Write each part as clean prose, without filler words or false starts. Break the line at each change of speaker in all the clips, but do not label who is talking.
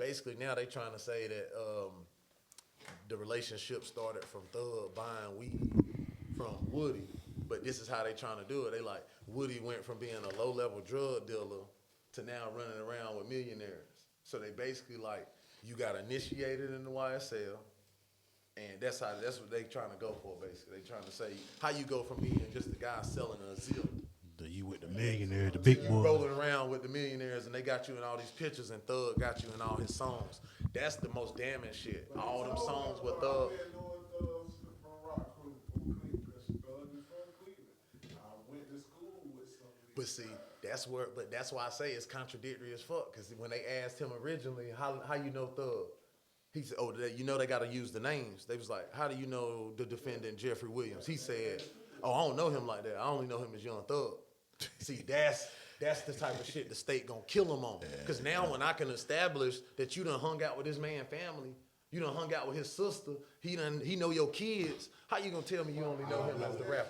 basically now they trying to say that the relationship started from Thug buying weed from Woody, but this is how they trying to do it. They like Woody went from being a low level drug dealer to now running around with millionaires. So they basically like you got initiated in the YSL, and that's what they trying to go for. Basically, they trying to say how you go from being just a guy selling a zip.
You with the millionaire, the big boy.
Rolling around with the millionaires, and they got you in all these pictures, and Thug got you in all his songs. That's the most damning shit. All them songs with Thug. But see, that's why I say it's contradictory as fuck. Because when they asked him originally, how you know Thug? He said, oh, they got to use the names. They was like, how do you know the defendant Jeffrey Williams? He said, oh, I don't know him like that. I only know him as Young Thug. See, that's the type of shit the state gonna kill him on. Because now when I can establish that you done hung out with this man's family, you done hung out with his sister, he know your kids, how you gonna tell me you only know him as the rapper?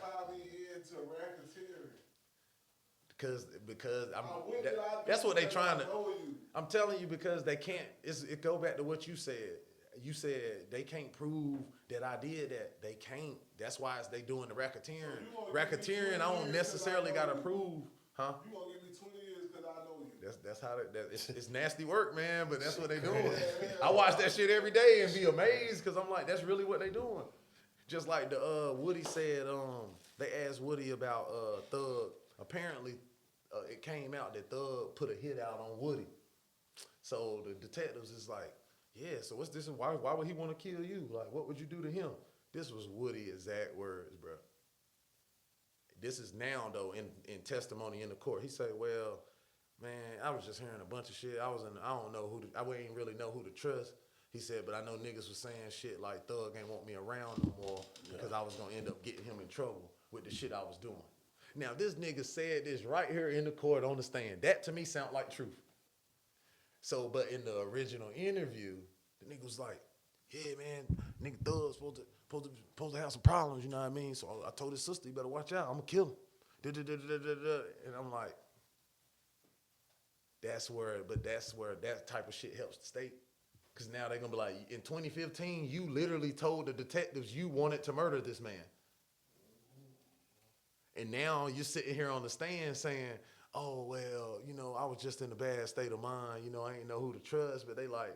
Because that's what they trying to. I'm telling you because they can't. It go back to what you said. You said they can't prove that I did that. They can't. That's why they doing the racketeering. Racketeering, I don't necessarily got to prove, huh?
You gonna give me 20 years because I know you.
That's how it's nasty work, man. But that's what they doing. I watch that shit every day and be amazed because I'm like, that's really what they doing. Just like the Woody said, they asked Woody about Thug. Apparently, it came out that Thug put a hit out on Woody. So the detectives is like, yeah, so what's this? Why would he want to kill you? Like, what would you do to him? This was Woody exact words, bro. This is now, though, in testimony in the court. He said, well, man, I was just hearing a bunch of shit. I don't know I wouldn't really know who to trust. He said, but I know niggas was saying shit like Thug ain't want me around no more because I was going to end up getting him in trouble with the shit I was doing. Now, this nigga said this right here in the court on the stand. That, to me, sound like truth. So, but in the original interview, the nigga was like, yeah, man, nigga Thug's supposed to have some problems, you know what I mean? So I told his sister, you better watch out, I'm gonna kill him. And I'm like, that's where that type of shit helps the state. Because now they're gonna be like, in 2015, you literally told the detectives you wanted to murder this man. And now you're sitting here on the stand saying, oh, well, I was just in a bad state of mind. I ain't know who to trust. But they like,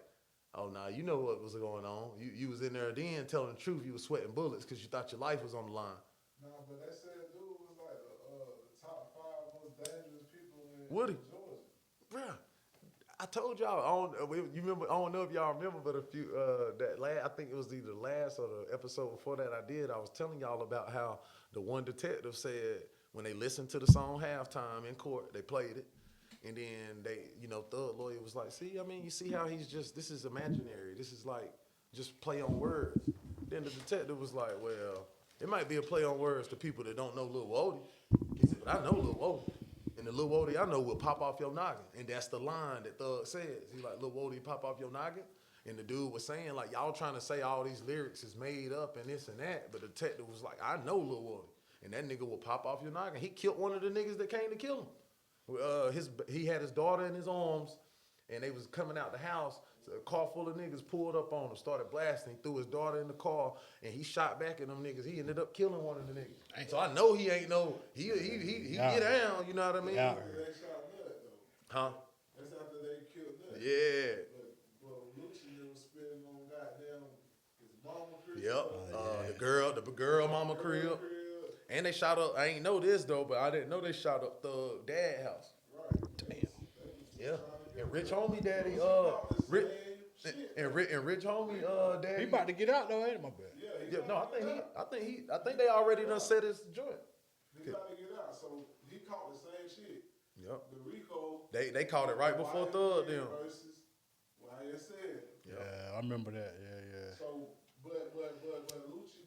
oh, nah, you know what was going on. You was in there then telling the truth. You was sweating bullets because you thought your life was on the line.
Nah, but they said dude was like the top 5 most dangerous people in
Woody.
Georgia.
Bruh, I told y'all, you remember, I don't know if y'all remember, but I think it was either the last or the episode before that I was telling y'all about how the one detective said when they listened to the song Halftime in court, they played it. And then Thug lawyer was like, see, you see how this is imaginary. This is like just play on words. Then the detective was like, well, it might be a play on words to people that don't know Lil Wody. He said, but I know Lil Wody. And the Lil Wody I know will pop off your noggin. And that's the line that Thug says. He like, Lil Wody pop off your noggin? And the dude was saying, like, y'all trying to say all these lyrics is made up and this and that. But the detective was like, I know Lil Wody. And that nigga will pop off your noggin. He killed one of the niggas that came to kill him. He had his daughter in his arms, and they was coming out the house. So a car full of niggas pulled up on him, started blasting. He threw his daughter in the car, and he shot back at them niggas. He ended up killing one of the niggas. So I know he ain't he get down. You know what I mean?
Yeah. They shot Nut, though.
Huh?
That's after they killed Nut.
Yeah.
But Lucci was spitting on goddamn his mama crib.
Yep. The girl mama crib. And they shot up, I ain't know this though, but I didn't know they shot up Thug dad house.
Right.
Damn. Yeah. And Rich Homie daddy, Rich Homie daddy.
He about to get out though, ain't it, my bad?
Yeah,
no, I think they already done set his joint.
He about to get out, so he caught the same shit.
Yep.
The RICO.
They caught it right before Thug them.
Versus YSL.
Yeah, I remember that. Yeah.
So, but Lucci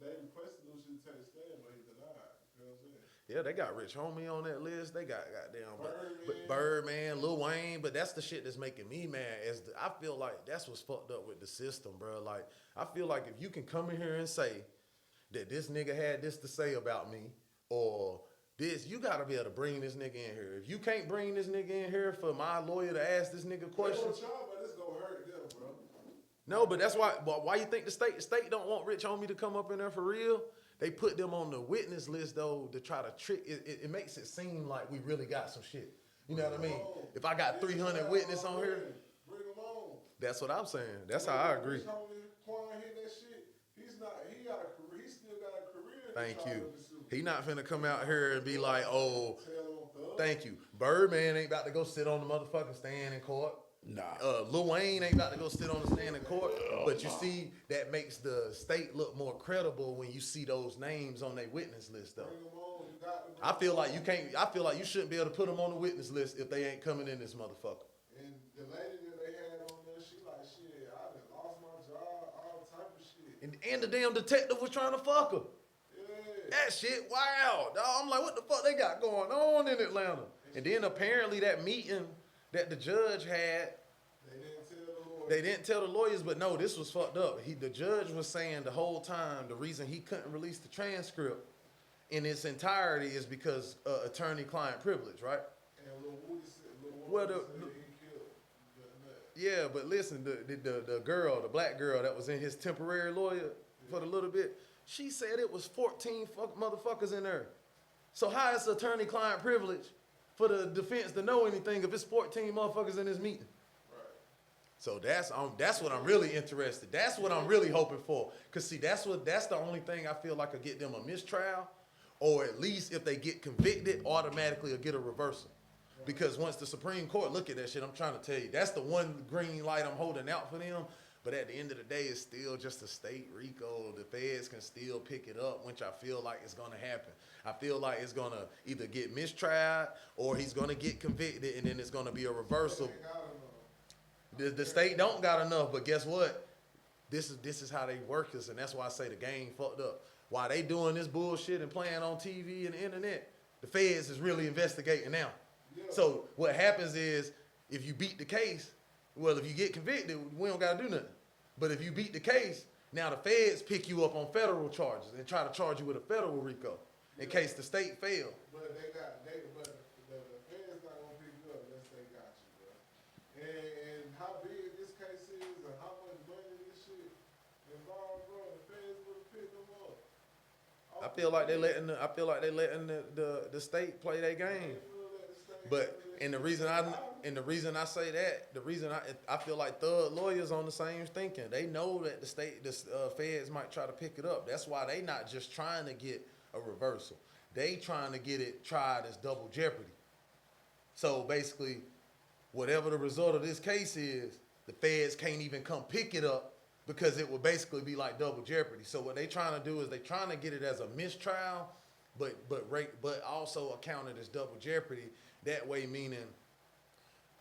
they requested Lucci to take a stand, but he denied. You know what I'm saying?
Yeah, they got Rich Homie on that list. They got goddamn
Birdman.
Birdman, Lil Wayne. But that's the shit that's making me mad. I feel like that's what's fucked up with the system, bro. Like, I feel like if you can come in here and say that this nigga had this to say about me, or this, you gotta be able to bring this nigga in here. If you can't bring this nigga in here for my lawyer to ask this nigga questions.
But it's gonna hurt them, bro.
No, but that's why you think the state don't want Rich Homie to come up in there for real? They put them on the witness list though to try to trick it makes it seem like we really got some shit. You know what I mean? If I got 300 witnesses on here,
bring them on.
that's what I'm saying. That's how I agree.
Rich Homie, Quan hit that shit. He got a career. He still got a career.
Thank you. He not finna come out here and be like, oh,
Tell on Thug.
thank you. Birdman ain't about to go sit on the motherfucking stand in court.
Nah.
Lil Wayne ain't about to go sit on the stand in court. But you see, that makes the state look more credible when you see those names on their witness list, though.
Bring them on. You got to bring
I feel like you can't. I feel like you shouldn't be able to put them on the witness list if they ain't coming in this motherfucker.
And the lady that they had on there, she like, shit, I done lost my job, all type of shit.
And the damn detective was trying to fuck her.
Yeah.
That shit, wow, dog. I'm like, what the fuck they got going on in Atlanta? And then apparently that meeting that the judge had, they didn't tell the lawyers, but no, this was fucked up. The judge was saying the whole time the reason he couldn't release the transcript in its entirety is because attorney-client privilege, right?
And Lil Woody said,
Well,
said he killed the nut.
Yeah, but listen, the girl, the black girl that was in his temporary lawyer for the little bit, she said it was 14 motherfuckers in there. So how is attorney-client privilege for the defense to know anything if it's 14 motherfuckers in this meeting? So that's what I'm really interested. That's what I'm really hoping for. Cause see, that's the only thing I feel like will get them a mistrial, or at least if they get convicted, automatically will get a reversal. Because once the Supreme Court look at that shit, I'm trying to tell you, that's the one green light I'm holding out for them. But at the end of the day, it's still just a state RICO. The feds can still pick it up, which I feel like is gonna happen. I feel like it's gonna either get mistried or he's gonna get convicted, and then it's gonna be a reversal. The state don't got enough, but guess what? This is how they work this, and that's why I say the game fucked up. While they doing this bullshit and playing on TV and the internet, the feds is really investigating now. Yeah. So what happens is, if you beat the case, well, if you get convicted, we don't gotta do nothing. But if you beat the case, now the feds pick you up on federal charges and try to charge you with a federal RICO in case the state failed.
But the feds not gonna pick you up unless they got you, bro. And how big this case is and how much money this shit involved, bro, the feds would have picked them up.
I feel like they letting the state play their game. But the reason I say that, I feel like thug lawyers on the same thinking. They know that the feds might try to pick it up. That's why they not just trying to get a reversal. They trying to get it tried as double jeopardy. So basically, whatever the result of this case is, the feds can't even come pick it up because it would basically be like double jeopardy. So what they trying to do is they trying to get it as a mistrial, but also account it as double jeopardy. That way, meaning,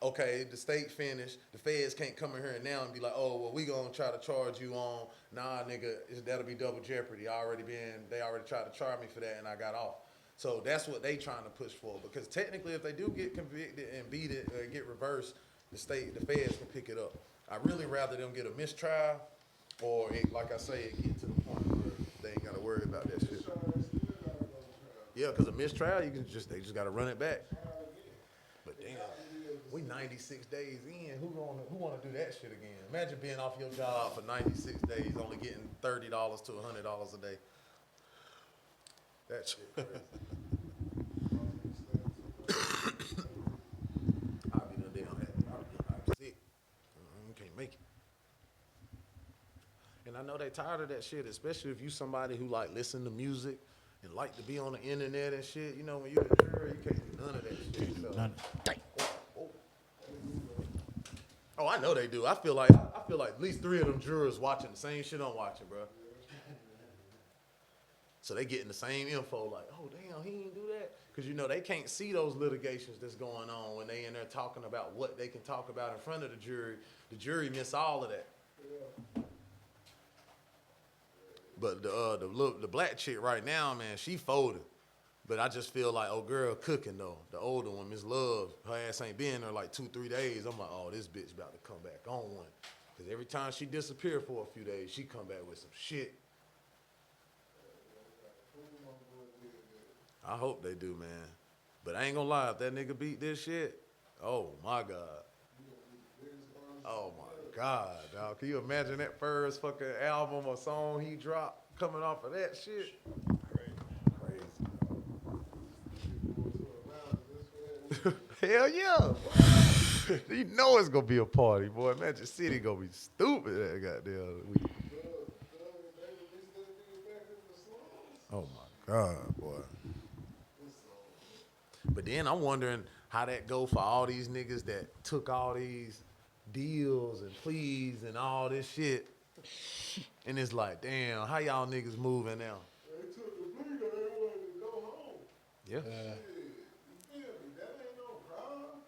okay, the state finished, the feds can't come in here now and be like, oh, well, we gonna try to charge you on, nah, nigga, that'll be double jeopardy. They already tried to charge me for that and I got off. So that's what they trying to push for, because technically if they do get convicted and beat it or get reversed, the feds can pick it up. I really rather them get a mistrial, or like I say, it get to the point where they ain't gotta worry about that shit. Yeah, because a mistrial, they just gotta run it back. But damn, we 96 days in. Who wanna do that shit again? Imagine being off your job for 96 days, only getting $30 to $100 a day. That shit crazy. I'll be done damn happy. I'm sick. Can't make it. And I know they tired of that shit, especially if you somebody who like listen to music and like to be on the internet and shit. You know, when you're a juror, you can't do none of that shit. So.
None.
Oh, I know they do. I feel like at least 3 of them jurors watching the same shit I'm watching, bro. So they getting the same info, like, oh damn, he didn't do that, because you know they can't see those litigations that's going on when they in there talking about what they can talk about in front of the jury. The jury miss all of that. But the black chick right now, man, she folded. But I just feel like, oh, girl cooking, though. The older one, Miss Love, her ass ain't been there like 2-3 days. I'm like, oh, this bitch about to come back on one. Because every time she disappear for a few days, she come back with some shit. I hope they do, man. But I ain't gonna lie, if that nigga beat this shit, oh my God. Oh my God, dog. Can you imagine that first fucking album or song he dropped coming off of that shit? Crazy. Hell yeah. You know it's gonna be a party, boy. Magic City gonna be stupid that goddamn week. Oh my God, boy. But then I'm wondering how that go for all these niggas that took all these deals and pleas and all this shit. And it's like, damn, how y'all niggas moving now?
They took the plea, they wanted to go home.
Yeah.
Shit, you feel me? That ain't no crime.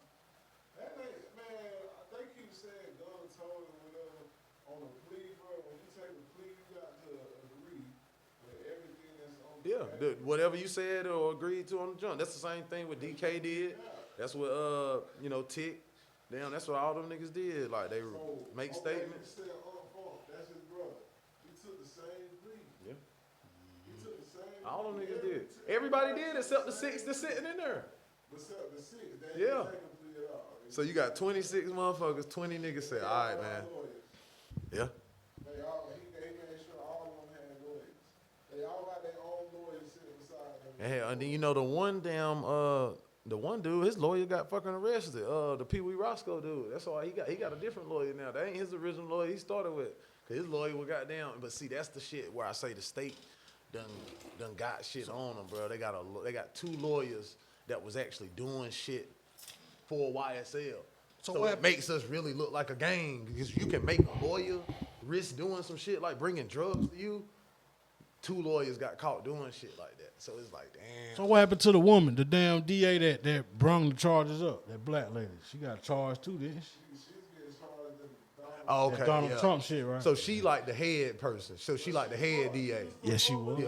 That ain't, man, they keep saying gun told or whatever on a plea, bro. When you take a plea, you got to agree with everything that's on the
Yeah, whatever you said or agreed to on the jump. That's the same thing what DK did. That's what, Tick. Damn, that's what all them niggas did. Like, they make statements.
You said that's his brother. He took the same plea.
Yeah.
He took the same
All them
plea.
niggas did. Everybody did except the 6 that's sitting in there.
Except the 6. They
Yeah.
ain't taking plea at all.
So you got 26 motherfuckers, 20 niggas say, all right, man. Yeah.
They made sure all of them had lawyers. They all got their own lawyers sitting beside them.
And then you know the one dude, his lawyer got fucking arrested. The Pee Wee Roscoe dude. That's why he got a different lawyer now. That ain't his original lawyer he started with. Cause his lawyer was goddamn. But see, that's the shit where I say the state done got shit on them, bro. They got 2 lawyers that was actually doing shit for YSL. So it makes us really look like a gang because you can make a lawyer risk doing some shit like bringing drugs to you. 2 lawyers got caught doing shit like that. So it's like, damn.
So what happened to the woman, the damn DA that brung the charges up? That black lady, she got charged too, didn't she?
She's getting charged in
Oh,
That
okay.
Donald
Yeah.
Trump shit, right?
So she like the head person. So she like the head DA.
yeah, she was.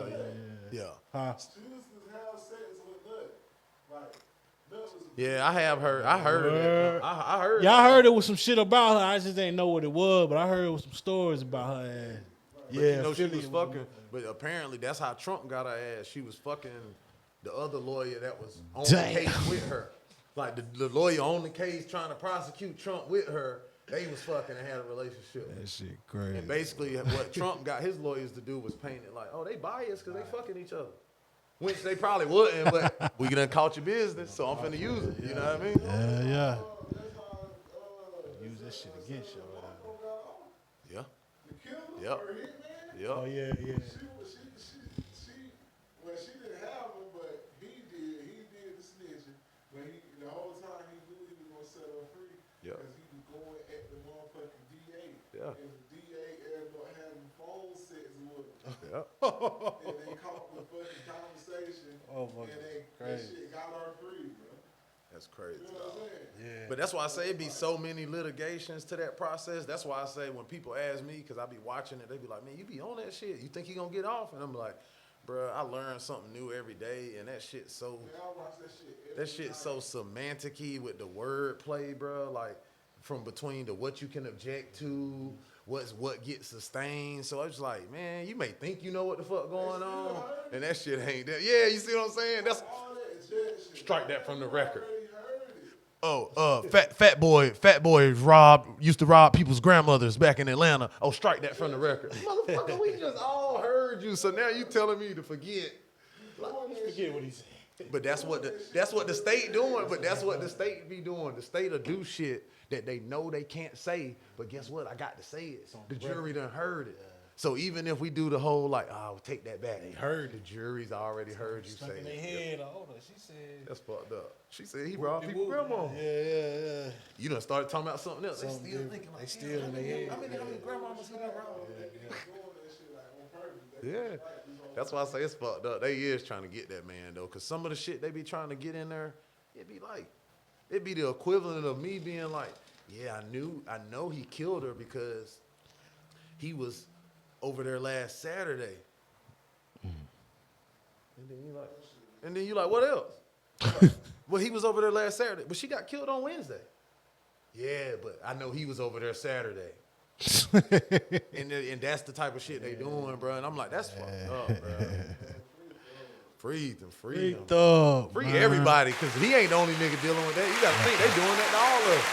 Yeah.
Huh?
She used to have sex with Nut. Like, Nut was a
Yeah, I heard it. I heard
Yeah, I heard it was some shit about her. I just didn't know what it was, but I heard it was some stories about her ass.
But
Yeah,
you know she
Philly
was fucking. But apparently that's how Trump got her ass. She was fucking the other lawyer that was on
Damn.
the case with her. Like the lawyer on the case trying to prosecute Trump with her. They was fucking and had a relationship.
That shit crazy.
And basically what Trump got his lawyers to do was paint it like, oh, they biased because they fucking each other. Which they probably wouldn't, but we done caught your business, so I'm finna use it. You know what I mean?
Yeah.
that's how,
Use that shit against you.
Yeah.
the killer
Yep.
or hitman.
Yep.
Oh yeah.
She well, she didn't have him, but he did the snitching. But the whole time he knew he was gonna set her free.
Yep.
Because he was going at the motherfucking DA.
Yeah.
And the DA ended up having phone sex with him.
Yep.
And they caught the fucking conversation.
Oh, my
And that
crazy.
shit got her free, bro.
That's crazy.
You know what I'm saying?
Yeah.
But that's why I say it be so many litigations to that process. That's why I say when people ask me, because I be watching it, they be like, man, you be on that shit. You think he gonna get off? And I'm like, bruh, I learn something new every day, and that shit's so
Man, I watch that shit every
that shit's
night.
so semantic-y with the word play, bruh. Like from between the what you can object to, what gets sustained. So I was like, man, you may think you know what the fuck going on, and that shit ain't that. Yeah, you see what I'm saying? That's
All that judge shit.
strike that from the record.
I already heard it.
Oh, fat boy used to rob people's grandmothers back in Atlanta. Oh, strike that from the record. Motherfucker, we just all heard you, so now you telling me to forget.
Forget what he said.
But that's what the state doing. But that's what the state be doing. The state will do shit that they know they can't say. But guess what? I got to say it. The jury done heard it. So even if we do the whole like, oh, take that back. They heard the jury's already heard you say
Stuck in their
it.
head. Hold on. She said.
That's fucked up. She said he robbed people's grandma.
Yeah.
You done started talking about something else.
Something
They still
different.
thinking like,
They still in their head.
how many grandmamas he done robbed?
They be doing that shit like on purpose. They
Yeah.
like this whole
That's why I say it's fucked up. They is trying to get that man though, cause some of the shit they be trying to get in there, it'd be the equivalent of me being like, yeah, I know he killed her because he was over there last Saturday. And then you like, what else? Well, he was over there last Saturday, but she got killed on Wednesday. Yeah, but I know he was over there Saturday. And that's the type of shit they doing, bro. And I'm like, that's fucked up, bro. Free them.
Free Thug.
Free
man.
everybody, because he ain't the only nigga dealing with that. You got to think they doing that to all of us.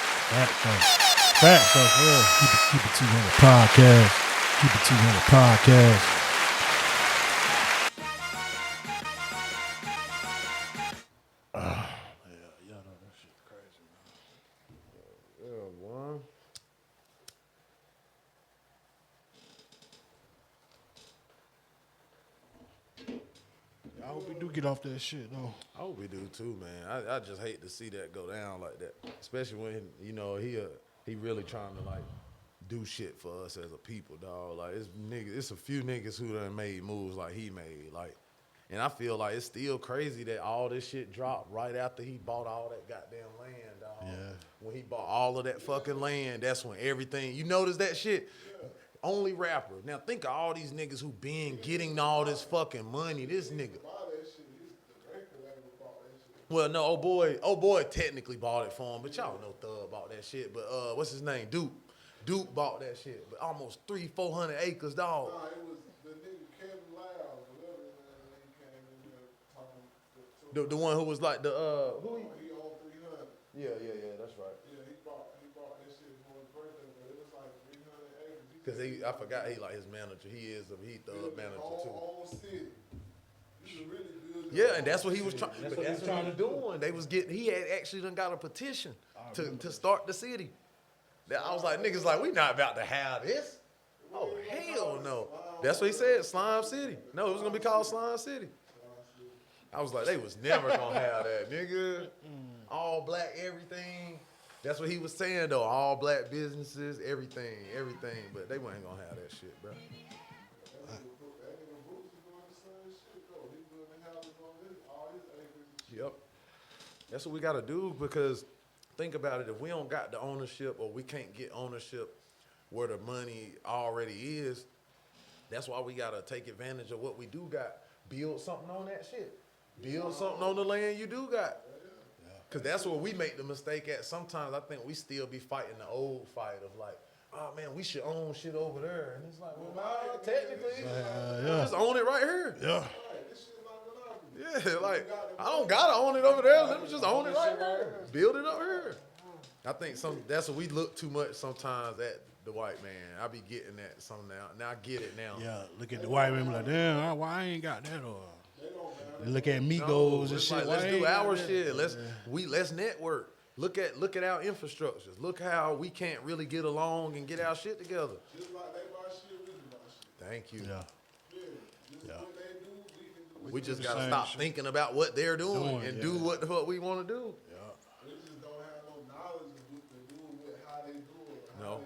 Facts, for real. Keep it 200 podcast. Keep it 200 podcast. Yeah, no, that shit crazy, man.
Yeah, boy.
I hope we do get off that shit, though.
I hope we do too, man. I just hate to see that go down like that, especially when he really trying to like do shit for us as a people, dog. Like it's a few niggas who done made moves like he made, like, and I feel like it's still crazy that all this shit dropped right after he bought all that goddamn land, dog.
Yeah.
When he bought all of that fucking land, that's when everything. You notice that shit. Only rapper. Now think of all these niggas who been getting all this fucking money. This nigga. Well, no, old boy technically bought it for him, but y'all know Thug bought that shit. But what's his name? Duke bought that shit, but almost 300-400 acres, dog.
Nah, it was the nigga Kevin Loud, whatever his name, he came in here talking.
The one who was like the who?
He owned 300.
Yeah, that's right.
Yeah, he bought that shit for his birthday, but it was like 300 acres.
Cause I forgot he like his manager. He Thug manager too.
Whole city. You could really build your
Yeah,
own
and that's what he was
city.
trying. But that's what he was doing. They was getting. He had actually done got a petition to start the city. That I was like, niggas, like we not about to have this. Oh hell no. That's what he said. Slime City. No, it was gonna be called Slime City. I was like, they was never gonna have that, nigga. All black everything. That's what he was saying though. All black businesses, everything. But they wasn't gonna have that shit, bro. Yep. That's what we gotta do, because think about it. If we don't got the ownership, or we can't get ownership where the money already is, that's why we gotta take advantage of what we do got. Build something on that shit. Build something on the land you do got. Because that's where we make the mistake at. Sometimes I think we still be fighting the old fight of like, oh man, we should own shit over there. And it's like, well, nah, technically, just own it right here.
Yeah.
Yeah, like, I don't gotta own it over there. Let me just own it right here. Build it up here. I think that's what we look too much sometimes at the white man. I be getting that some now. Now I get it now.
Yeah, look at the white man like, damn, why I ain't got that? Or they look at Migos and
it's
shit.
like,
why
let's
I
do
ain't got
our
that?
shit. Let's network. Look at our infrastructures. Look how we can't really get along and get our shit together.
Just like they buy shit, we can buy shit.
Thank you.
Yeah.
Just what they do, we can do.
We just
the
gotta
same
stop
shit.
thinking about what they're doing and
yeah.
do what the fuck we want to do.
We just don't have no knowledge of do with how they do it.
No.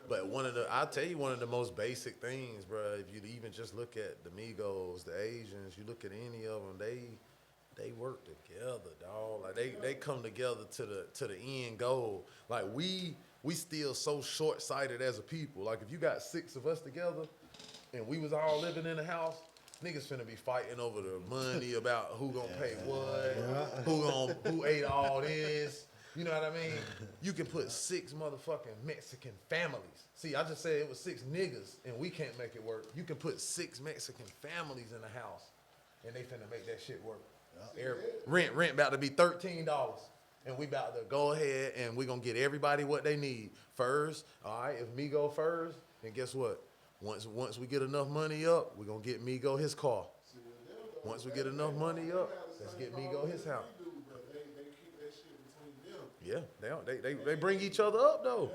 But I'll tell you one of the most basic things, bro. If you even just look at the Migos, the Asians, you look at any of them, they work together, dog. Like they come together to the end goal. Like we still so short sighted as a people. Like if you got 6 of us together, and we was all living in a house, niggas finna be fighting over the money about who gonna pay what, who ate all this. You know what I mean? You can put 6 motherfucking Mexican families. See, I just said it was 6 niggas, and we can't make it work. You can put 6 Mexican families in a house, and they finna make that shit work. Rent about to be $13, and we about to go ahead and we gonna get everybody what they need first. All right, if me go first, then guess what? Once we get enough money up, we gonna get Migo his car. Once we get enough money up, let's get Migo his house. Yeah, they bring each other up though.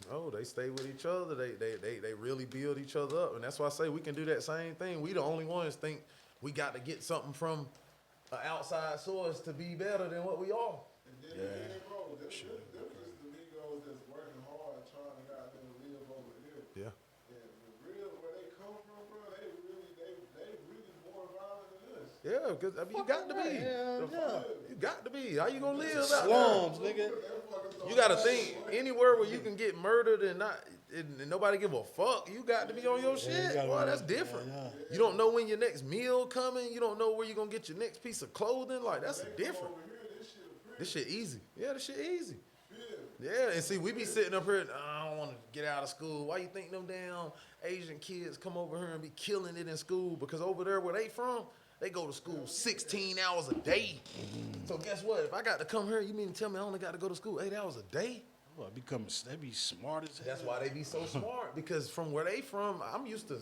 Oh, they stay with each other. They really build each other up, and that's why I say we can do that same thing. We the only ones think we got to get something from an outside source to be better than what we are.
Yeah. Bro, them is the Migos that's working hard trying to goddamn live over here.
Yeah.
And the real where they come from, bro, they really more violent than us.
Yeah, because I mean, you got to be. You got to be. How you gonna live out
Slums, nigga.
there? You got to think anywhere where you can get murdered and nobody give a fuck. You got to be on your shit. Boy, that's different. You don't know when your next meal coming. You don't know where you gonna get your next piece of clothing. Like that's different. This shit easy. Yeah, this shit easy. Yeah, and see, we be sitting up here, I don't want to get out of school. Why you think them damn Asian kids come over here and be killing it in school? Because over there where they from, they go to school 16 hours a day. So guess what? If I got to come here, you mean to tell me I only got to go to school 8 hours a day?
Well, they be smart as hell.
That's why they be so smart. Because from where they from, I'm used to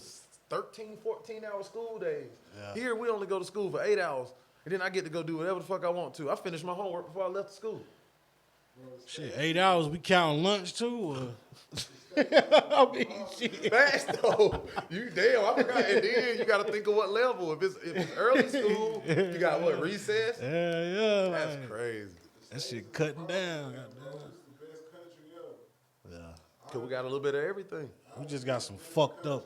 13, 14-hour school days.
Yeah.
Here, we only go to school for 8 hours. And then I get to go do whatever the fuck I want to. I finished my homework before I left school.
Shit, 8 hours, we counting lunch too? I mean, shit.
Facts though. You damn, I forgot. And then you got to think of what level. If it's early school, you got what, recess?
Yeah.
That's
like,
crazy.
that shit cutting down. Goddamn.
It's the best country ever.
Yeah.
Cause we got a little bit of everything.
We just got some fucked up.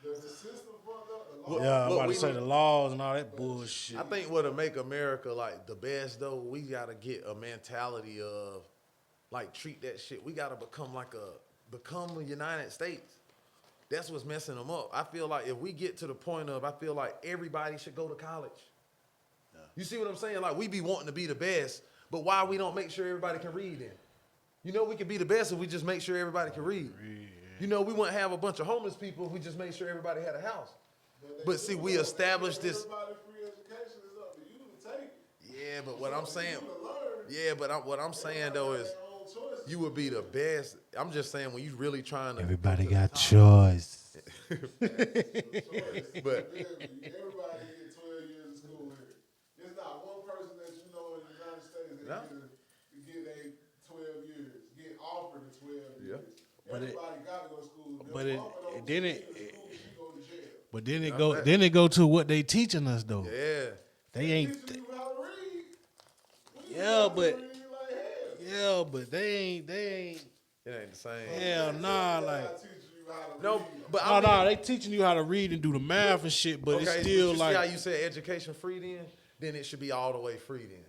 The system fucked up. The law.
Yeah, I'm
What
about
we
to say
need-
the laws and all that bullshit.
I think what'll make America like the best though, we gotta get a mentality of like treat that shit. We gotta become a United States. That's what's messing them up. I feel like if we get to the point of, I feel like everybody should go to college.
Yeah.
You see what I'm saying? Like we be wanting to be the best, but why we don't make sure everybody can read then? You know we could be the best if we just make sure everybody can read. You know we wouldn't have a bunch of homeless people if we just made sure everybody had a house. But see, we established this.
Everybody free education is up to you to take it.
Yeah, but what I'm saying,
You to learn.
yeah, but what I'm saying though is,
Their own choices.
you would be the best. I'm just saying when you really trying to.
Everybody got choice.
But
Everybody get 12 years of school here. There's not one person that you know in the United States that
No.
get a 12 years, get offered a 12
Yeah.
years.
But it-
Everybody got to go to school.
but then it
go to jail.
But then it
Not
go
bad.
then it go to what they teaching us though.
yeah,
They ain't.
Teaching you how to read. We
Yeah,
got to
but-
read like hell.
Yeah, but they ain't.
it ain't the same.
Hell nah,
They
like.
gotta teach you how to
No,
read.
but
Oh
I mean,
no, they teaching you how to read and do the math and shit, but it's
okay,
still
but you see how
like
you said education free then it should be all the way free then.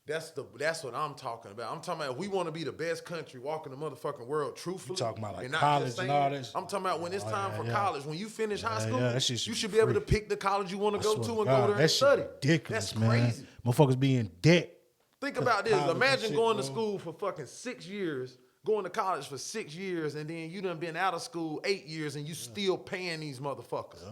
That's what I'm talking about. I'm talking about if we want to be the best country walking the motherfucking world, truthfully.
You talking about, like,
and not
college
just
and
saying-
all this?
I'm talking about when it's
Oh,
time
yeah,
for
yeah.
college. When you finish high
Yeah,
school,
yeah, that shit should
you
be
should be able to
free.
pick the college you want to
I
go
swear
to
to
and
God,
go there
that
and
shit
study.
ridiculous,
That's
man.
crazy.
Motherfuckers be in debt.
Think about this.
college and
Imagine
shit,
going to
bro.
school for fucking 6 years, going to college for 6 years, and then you done been out of school 8 years and you still paying these motherfuckers.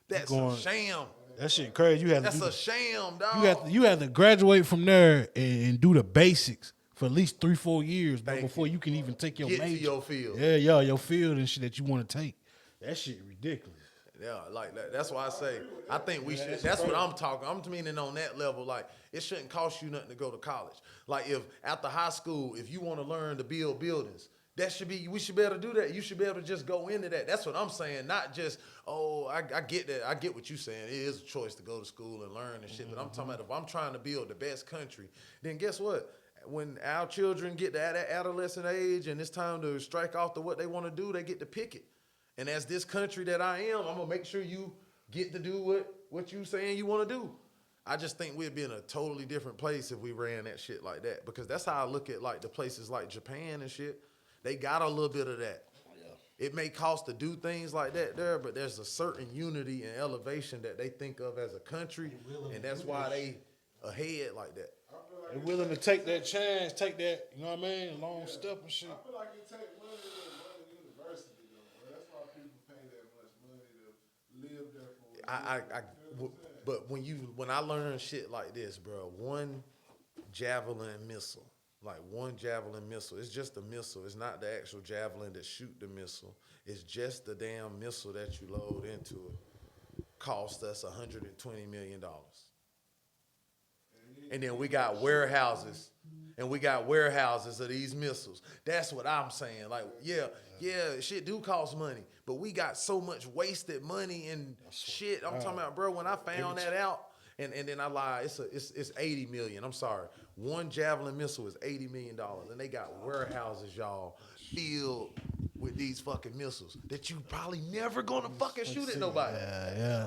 That's
going-
a sham.
That shit crazy. You have
That's
to do
a sham, dog.
you have to graduate from there and do the basics for at least 3-4 years bro,
Thank
before you can even take your
Get to
major.
your field.
Yeah, your field and shit that you want to take. That shit ridiculous.
Yeah, like that. That's why I say I think we should. That's what I'm talking. I'm meaning on that level. Like it shouldn't cost you nothing to go to college. Like if after high school, if you want to learn to build buildings, that should be. We should be able to do that. You should be able to just go into that. That's what I'm saying. Not just I get that. I get what you're saying. It is a choice to go to school and learn and shit. But I'm talking about if I'm trying to build the best country, then guess what? When our children get to that adolescent age and it's time to strike off to what they want to do, they get to pick it. And as this country that I am, I'm gonna make sure you get to do what you saying you want to do. I just think we'd be in a totally different place if we ran that shit like that. Because that's how I look at like the places like Japan and shit. They got a little bit of that. It may cost to do things like that there, but there's a certain unity and elevation that they think of as a country, and that's why they ahead like that.
They willing to take that chance, take that, you know what I mean, long step and shit.
I feel like it take money to run a university, though, bro. That's why people pay that much money to live there for.
But when I learn shit like this, bro, one javelin missile, it's just a missile. It's not the actual javelin that shoot the missile. It's just the damn missile that you load into it. Cost us $120 million. And then we got warehouses. And we got warehouses of these missiles. That's what I'm saying. Like, yeah, shit do cost money. But we got so much wasted money and shit. I'm talking about, bro, when I found that out, and then I lied, it's 80 million. I'm sorry. One Javelin missile is $80 million. And they got warehouses, y'all, filled with these fucking missiles that you probably never gonna fucking shoot at nobody.
Yeah.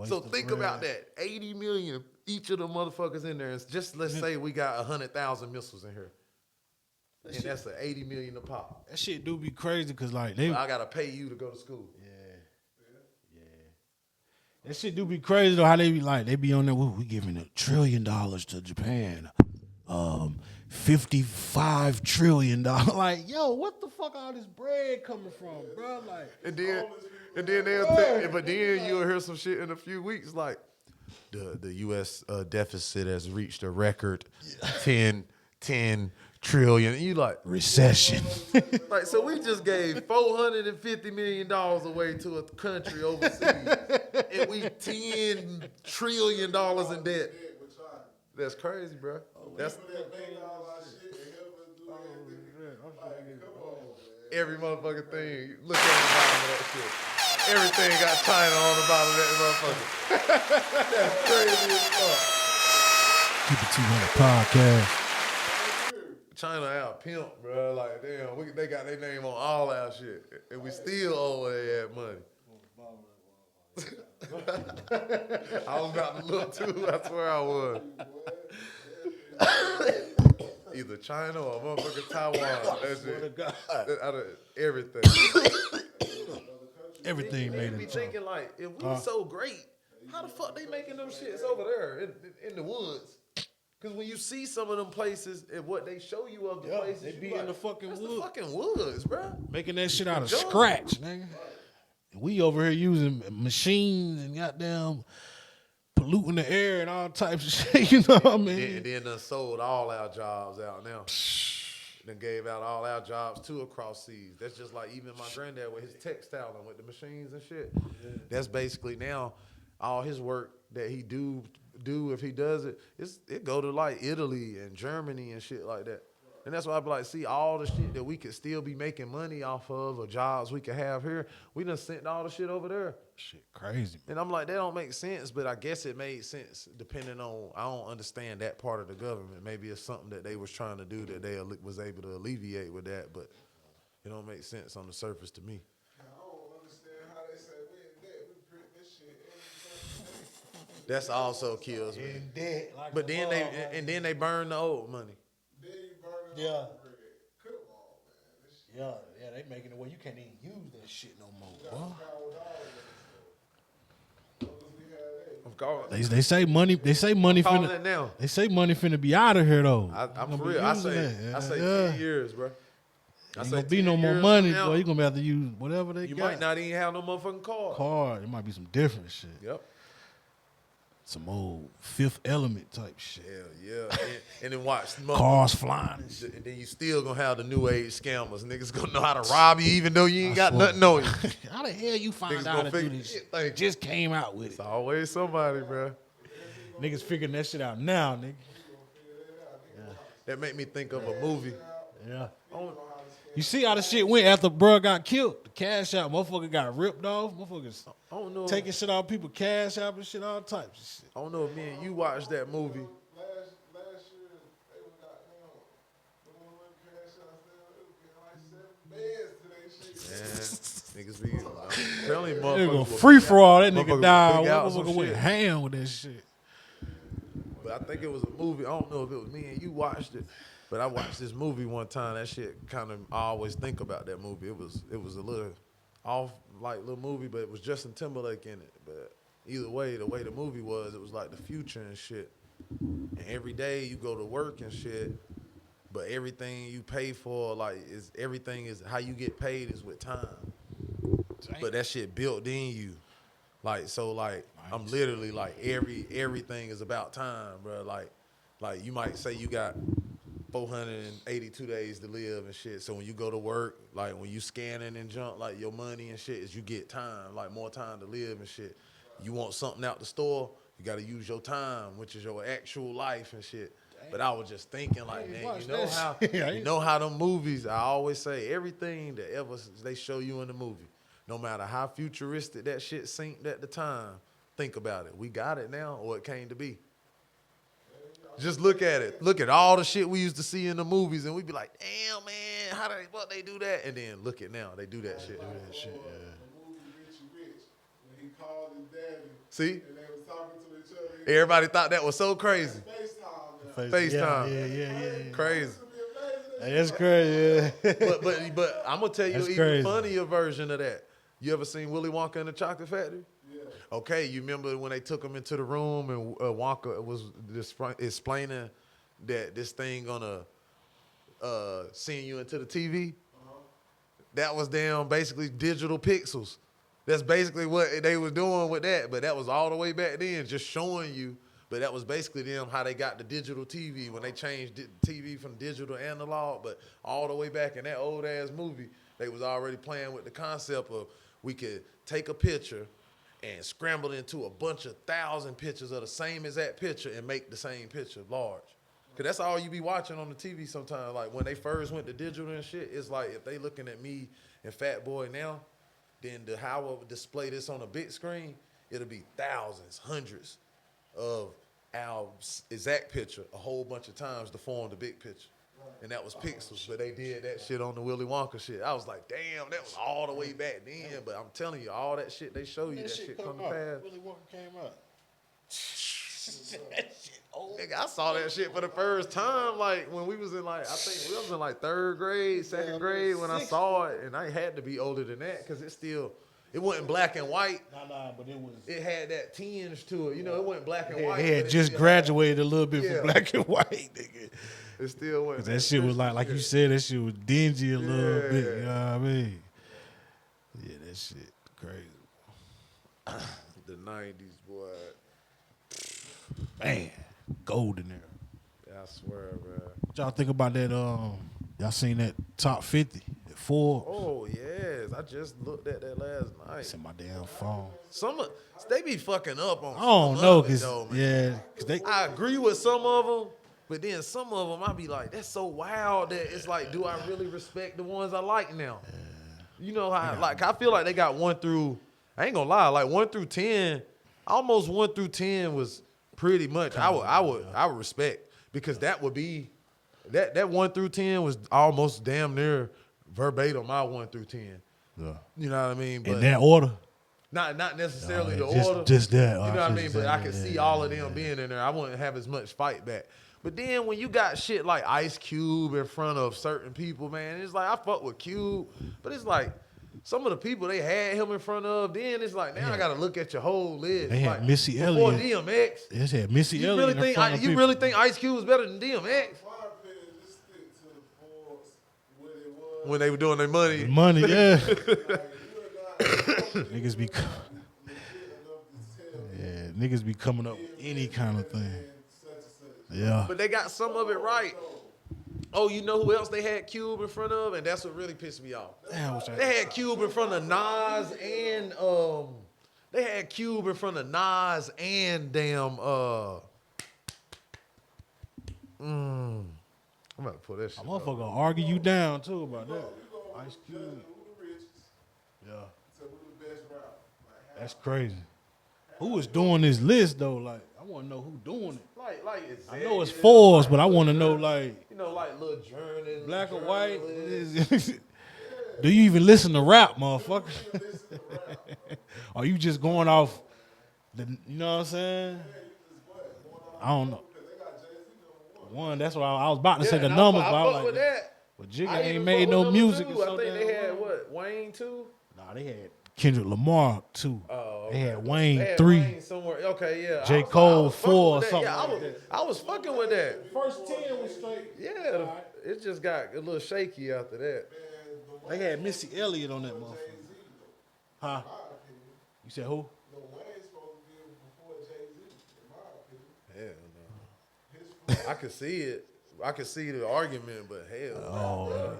So think about that. 80 million each of the motherfuckers in there. And just let's say we got 100,000 missiles in here. And that's an 80 million a pop.
That shit do be crazy because like they
I gotta pay you to go to school.
Yeah. That shit do be crazy though. How they be like, they be on there. We giving $1 trillion to Japan. $55 trillion. Like, yo, what the fuck all this bread coming from, bro? Like,
And then but then you'll hear some shit in a few weeks like the U.S. Deficit has reached a record 10 trillion. And you like
recession.
like so we just gave $450 million away to a country overseas, and we $10 trillion in debt. That's crazy, bro. That's every motherfucking thing. Look at the bottom of that shit. Everything got China on the bottom of that motherfucker. That's crazy as fuck.
Keep it 200 podcast.
China out pimp, bro. Like, damn, they got their name on all our shit. And we still owe their ass money. I was about to look too. I swear I was. Either China or motherfucking Taiwan. That's it. Out of everything.
Everything made
They be
it.
thinking like, if we so great, how the fuck they making them shits over there in the woods? Because when you see some of them places and what they show you of the places,
they
you
be
like,
in the fucking
that's
woods.
the fucking woods, bro.
Making that shit out of
Jungle.
scratch, nigga. We over here using machines and goddamn polluting the air and all types of shit, you know what I mean?
And then done sold all our jobs out now. Then gave out all our jobs to across seas. That's just like even my granddad with his textile and with the machines and shit. Yeah. That's basically now all his work that he do if he does it, it go to like Italy and Germany and shit like that. And that's why I be like, see all the shit that we could still be making money off of or jobs we could have here, we done sent all the shit over there.
Shit crazy.
And I'm like, that don't make sense, but I guess it made sense depending on, I don't understand that part of the government. Maybe it's something that they was trying to do that they was able to alleviate with that, but it don't make sense on the surface to me.
I don't understand how they say we in debt. We print this shit every day.
That's also kills me.
In debt. Like
But then then they burn the old money.
Then you burn it
Yeah.
all bread. Come on, man. This shit
Yeah, they making it where you can't even use that shit no more,
got
boy.
power with all of that stuff. Long as we have that.
I'm calling,
They say money. They say money
calling
finna.
it now.
They say money finna be out of here though.
I'm
Gonna
for
be
real. I
using
say
that.
10 years, bro.
Ain't gonna be no more money, boy. You gonna have to use whatever they
You
got.
might not even have no motherfucking car.
Card. It might be some different shit.
Yep.
Some old Fifth Element type shit.
Hell yeah. And then watch
Cars flying and shit.
And then you still gonna have the new age scammers. Niggas gonna know how to rob you even though you ain't got
swear.
nothing on you.
How the hell you find
Niggas
out how
gonna
to do
figure
this shit?
it. Like,
Just came out with
it's
it.
always somebody, bro.
Niggas figuring that shit out now, nigga.
That make me think of a movie.
Yeah.
On-
You see how the shit went after bruh got killed? The cash out, motherfucker got ripped off. Motherfuckers
I don't know.
taking shit out of people, cash out and shit, all types of shit.
I don't know if me and you watched that movie.
Last year, they were the one with cash out there, it was getting like 7 bands to they shit.
Man, niggas be I'm telling you,
They
motherfuckers.
go
will
free
pick
for
out-
all that
motherfuckers
nigga
will
died.
pick out some
Motherfucker went
shit.
ham with that shit.
But I think it was a movie. I don't know if it was me and you watched it, but I watched this movie one time. That shit kind of, I always think about that movie. It was a little off, like little movie, but it was Justin Timberlake in it. But either way, the way the movie was, it was like the future and shit. And every day you go to work and shit, but everything you pay for, like, everything is how you get paid is with time. But that shit built in you. Like, so, like, I'm literally, like, everything is about time, bro. Like you might say you got 482 days to live and shit. So when you go to work, like, when you scanning and junk, like, your money and shit is you get time, like, more time to live and shit. You want something out the store, you got to use your time, which is your actual life and shit. But I was just thinking, like, man, you know how them movies, I always say, everything that ever they show you in the movie, no matter how futuristic that shit seemed at the time, think about it. We got it now, or it came to be. Just look at it. Look at all the shit we used to see in the movies, and we'd be like, damn, man, what they do that? And then look at now, they do that shit.
The movie Richie Rich, when he called his daddy,
See?
and they was talking to each other.
Everybody thought that was so crazy.
FaceTime.
FaceTime.
Yeah.
Crazy.
That's crazy, yeah.
But I'm gonna tell you
That's
an
crazy.
even funnier version of that. You ever seen Willy Wonka and the Chocolate Factory?
Yeah.
Okay, you remember when they took him into the room and Wonka was explaining that this thing gonna seeing you into the TV. That was damn basically digital pixels. That's basically what they was doing with that. But that was all the way back then, just showing you. But that was basically them how they got the digital TV when they changed TV from digital to analog. But all the way back in that old ass movie, they was already playing with the concept of we could take a picture and scramble into a bunch of 1,000 pictures of the same exact picture and make the same picture large. Cause that's all you be watching on the TV sometimes. Like when they first went to digital and shit, it's like if they looking at me and Fat Boy now, then how I would display this on a big screen, it'll be thousands, hundreds of our exact picture a whole bunch of times to form the big picture. And that was pixels, but they did that shit on the Willy Wonka shit. I was like, damn, that was all the way back then. But I'm telling you, all that shit they show you, that shit come to pass.
Willy Wonka came out.
That shit old. Nigga, I saw that shit for the first time, like when we was in like, I think we was in like 3rd grade, 2nd grade when I saw it, and I had to be older than that because it wasn't black and white.
Nah, but
it had that tinge to it. You know, it wasn't black and white.
It had just graduated a little bit from black and white, nigga.
It still wasn't.
That shit was like you said, that shit was dingy a little bit. You know what I mean? Yeah, that shit crazy.
The 90s, boy.
Man, golden era.
Yeah, I swear, bro.
What y'all think about that? Y'all seen that top 50 at Forbes?
Oh yes, I just looked at that last night.
It's in my damn phone.
They be fucking up on.
I don't know, cause
I agree with some of them, but then some of them I be like, that's so wild that it's like, do I really respect the ones I like now? You know how I feel like they got 1 through. I ain't gonna lie, like 1 through 10, almost 1 through 10 was pretty much. I would respect because that would be that 1 through 10 was almost damn near verbatim my 1 through 10.
Yeah.
You know what I mean? But
in that order?
Not necessarily the
just,
order.
Just that.
You know what I mean? But I can see all of them being in there. I wouldn't have as much fight back. But then when you got shit like Ice Cube in front of certain people, man, it's like I fuck with Cube, but it's like some of the people they had him in front of, then it's like, now I got to look at your whole list.
They had
like,
Missy Elliott.
Before DMX.
They had Missy Elliott in front of
You really think Ice Cube was better than DMX? When they were doing their money.
Money, yeah. Niggas be coming up with any kind of thing. Yeah.
But they got some of it right. Oh, you know who else they had Cube in front of? And that's what really pissed me off.
Damn,
they had Cube in front of Nas and damn I'm about to pull that shit.
A motherfucker gonna argue you down too about that. Ice Cube. Yeah. That's crazy. Who is doing this list though? Like, I want to know who doing it.
Like
I know it's Forbes, but I want to know like,
you know, like little journalists,
black or white. Do you even listen to rap, motherfucker? Or you just going off the, you know what I'm saying? I don't know. One, that's why I was about to say the numbers, but I was like, but Jigga ain't made no music.
I think they had what, Wayne 2?
Nah, they had Kendrick Lamar 2.
Oh, okay.
They had Wayne 3.
Wayne somewhere. Okay, yeah.
J. Cole 4 or something.
Yeah, I was fucking with that.
First 10 was straight.
Yeah, it just got a little shaky after that.
They had Missy Elliott on that motherfucker. Huh? You said who?
Hell no. I could see it. I could see the argument, but hell. Oh,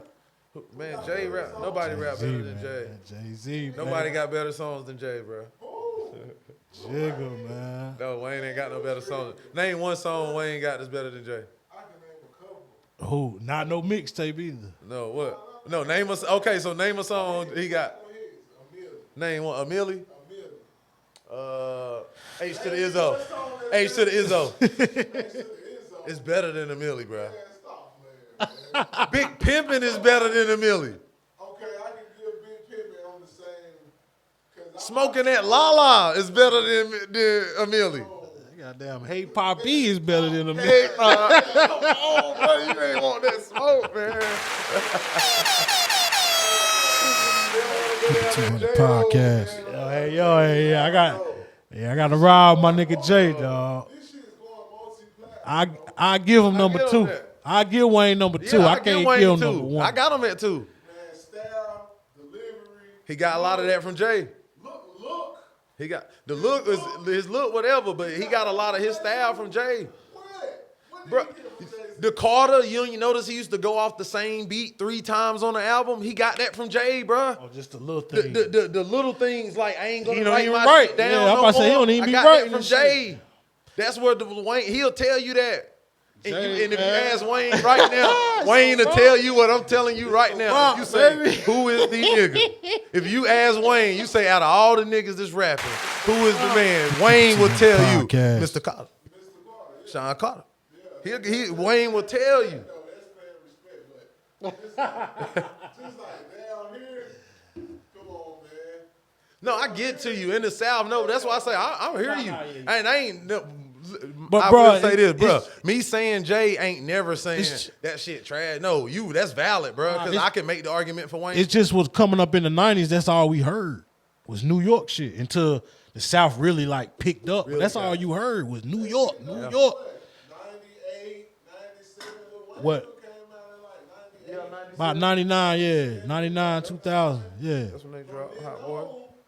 man, Jay rap. Nobody rap better than Jay.
Jay-Z.
Nobody got better songs than Jay, bro.
Jigga, man.
No, Wayne ain't got no better songs. Name one song Wayne got that's better than Jay.
I can name a couple.
Who? Not no mixtape either.
No, what? No, name us. Okay, so name a song he got. Name one. Amelie? H to the Izzo. H to the Izzo. It's better than Amelie, bro. Big Pimpin' is better than Amelie.
Okay, I can give Big Pimpin' on the same.
Smoking that Lala is better than Amelie.
Goddamn, Hey Poppy is better than Amelie.
Hey, come on, bro. You ain't want that smoke, man.
200 podcast. Hey, I got to ride my nigga Jay, dog. I give him number 2. I give Wayne number 2.
Yeah,
I
give
can't
Wayne
give him
2.
number 1.
I got him at 2.
Man, style, delivery.
He got a lot of that from Jay.
Look.
He got the look is his look, whatever, but he got a lot of his style from Jay.
What
Bro,
did he get from Jay-Z?
the Carter, you notice he used to go off the same beat 3 times on the album. He got that from Jay, bro.
Oh, just a little
The,
thing.
the little things like I ain't
He
gonna
don't
write
even
my
write.
shit down.
Yeah, I'm
no
about to say, he
more.
don't even
I
be
got
writing
that from
and shit.
Jay. That's where the Wayne he'll tell you that. And,
Jay,
and if
man.
you ask Wayne right now, Wayne will tell you what I'm telling you right now. If you say,
baby.
who is the nigga? If you ask Wayne, you say, out of all the niggas that's rapping, who is the man? Wayne will tell you,
Podcast.
Mr. Carter. Sean Carter. Wayne will tell you.
No, that's paying respect, but just like down here, come on, man.
No, I get to you in the South. No, that's why I say I hear you. And I ain't. No,
But,
I
bro,
will say this, bro.
it's-
Me saying Jay ain't never saying
It's-
that shit trash. No, that's valid, bro. Because
it's-
I can make the argument for Wayne.
It's just was coming up in the 90s. That's all we heard was New York shit until the South really like picked up.
Really
That's
got
all
it.
you heard was New York, New York.
98, 97, Wayne
What?
came out in like 98.
About 99, yeah. 99, 2000, yeah.
That's when they dropped Hot Boy.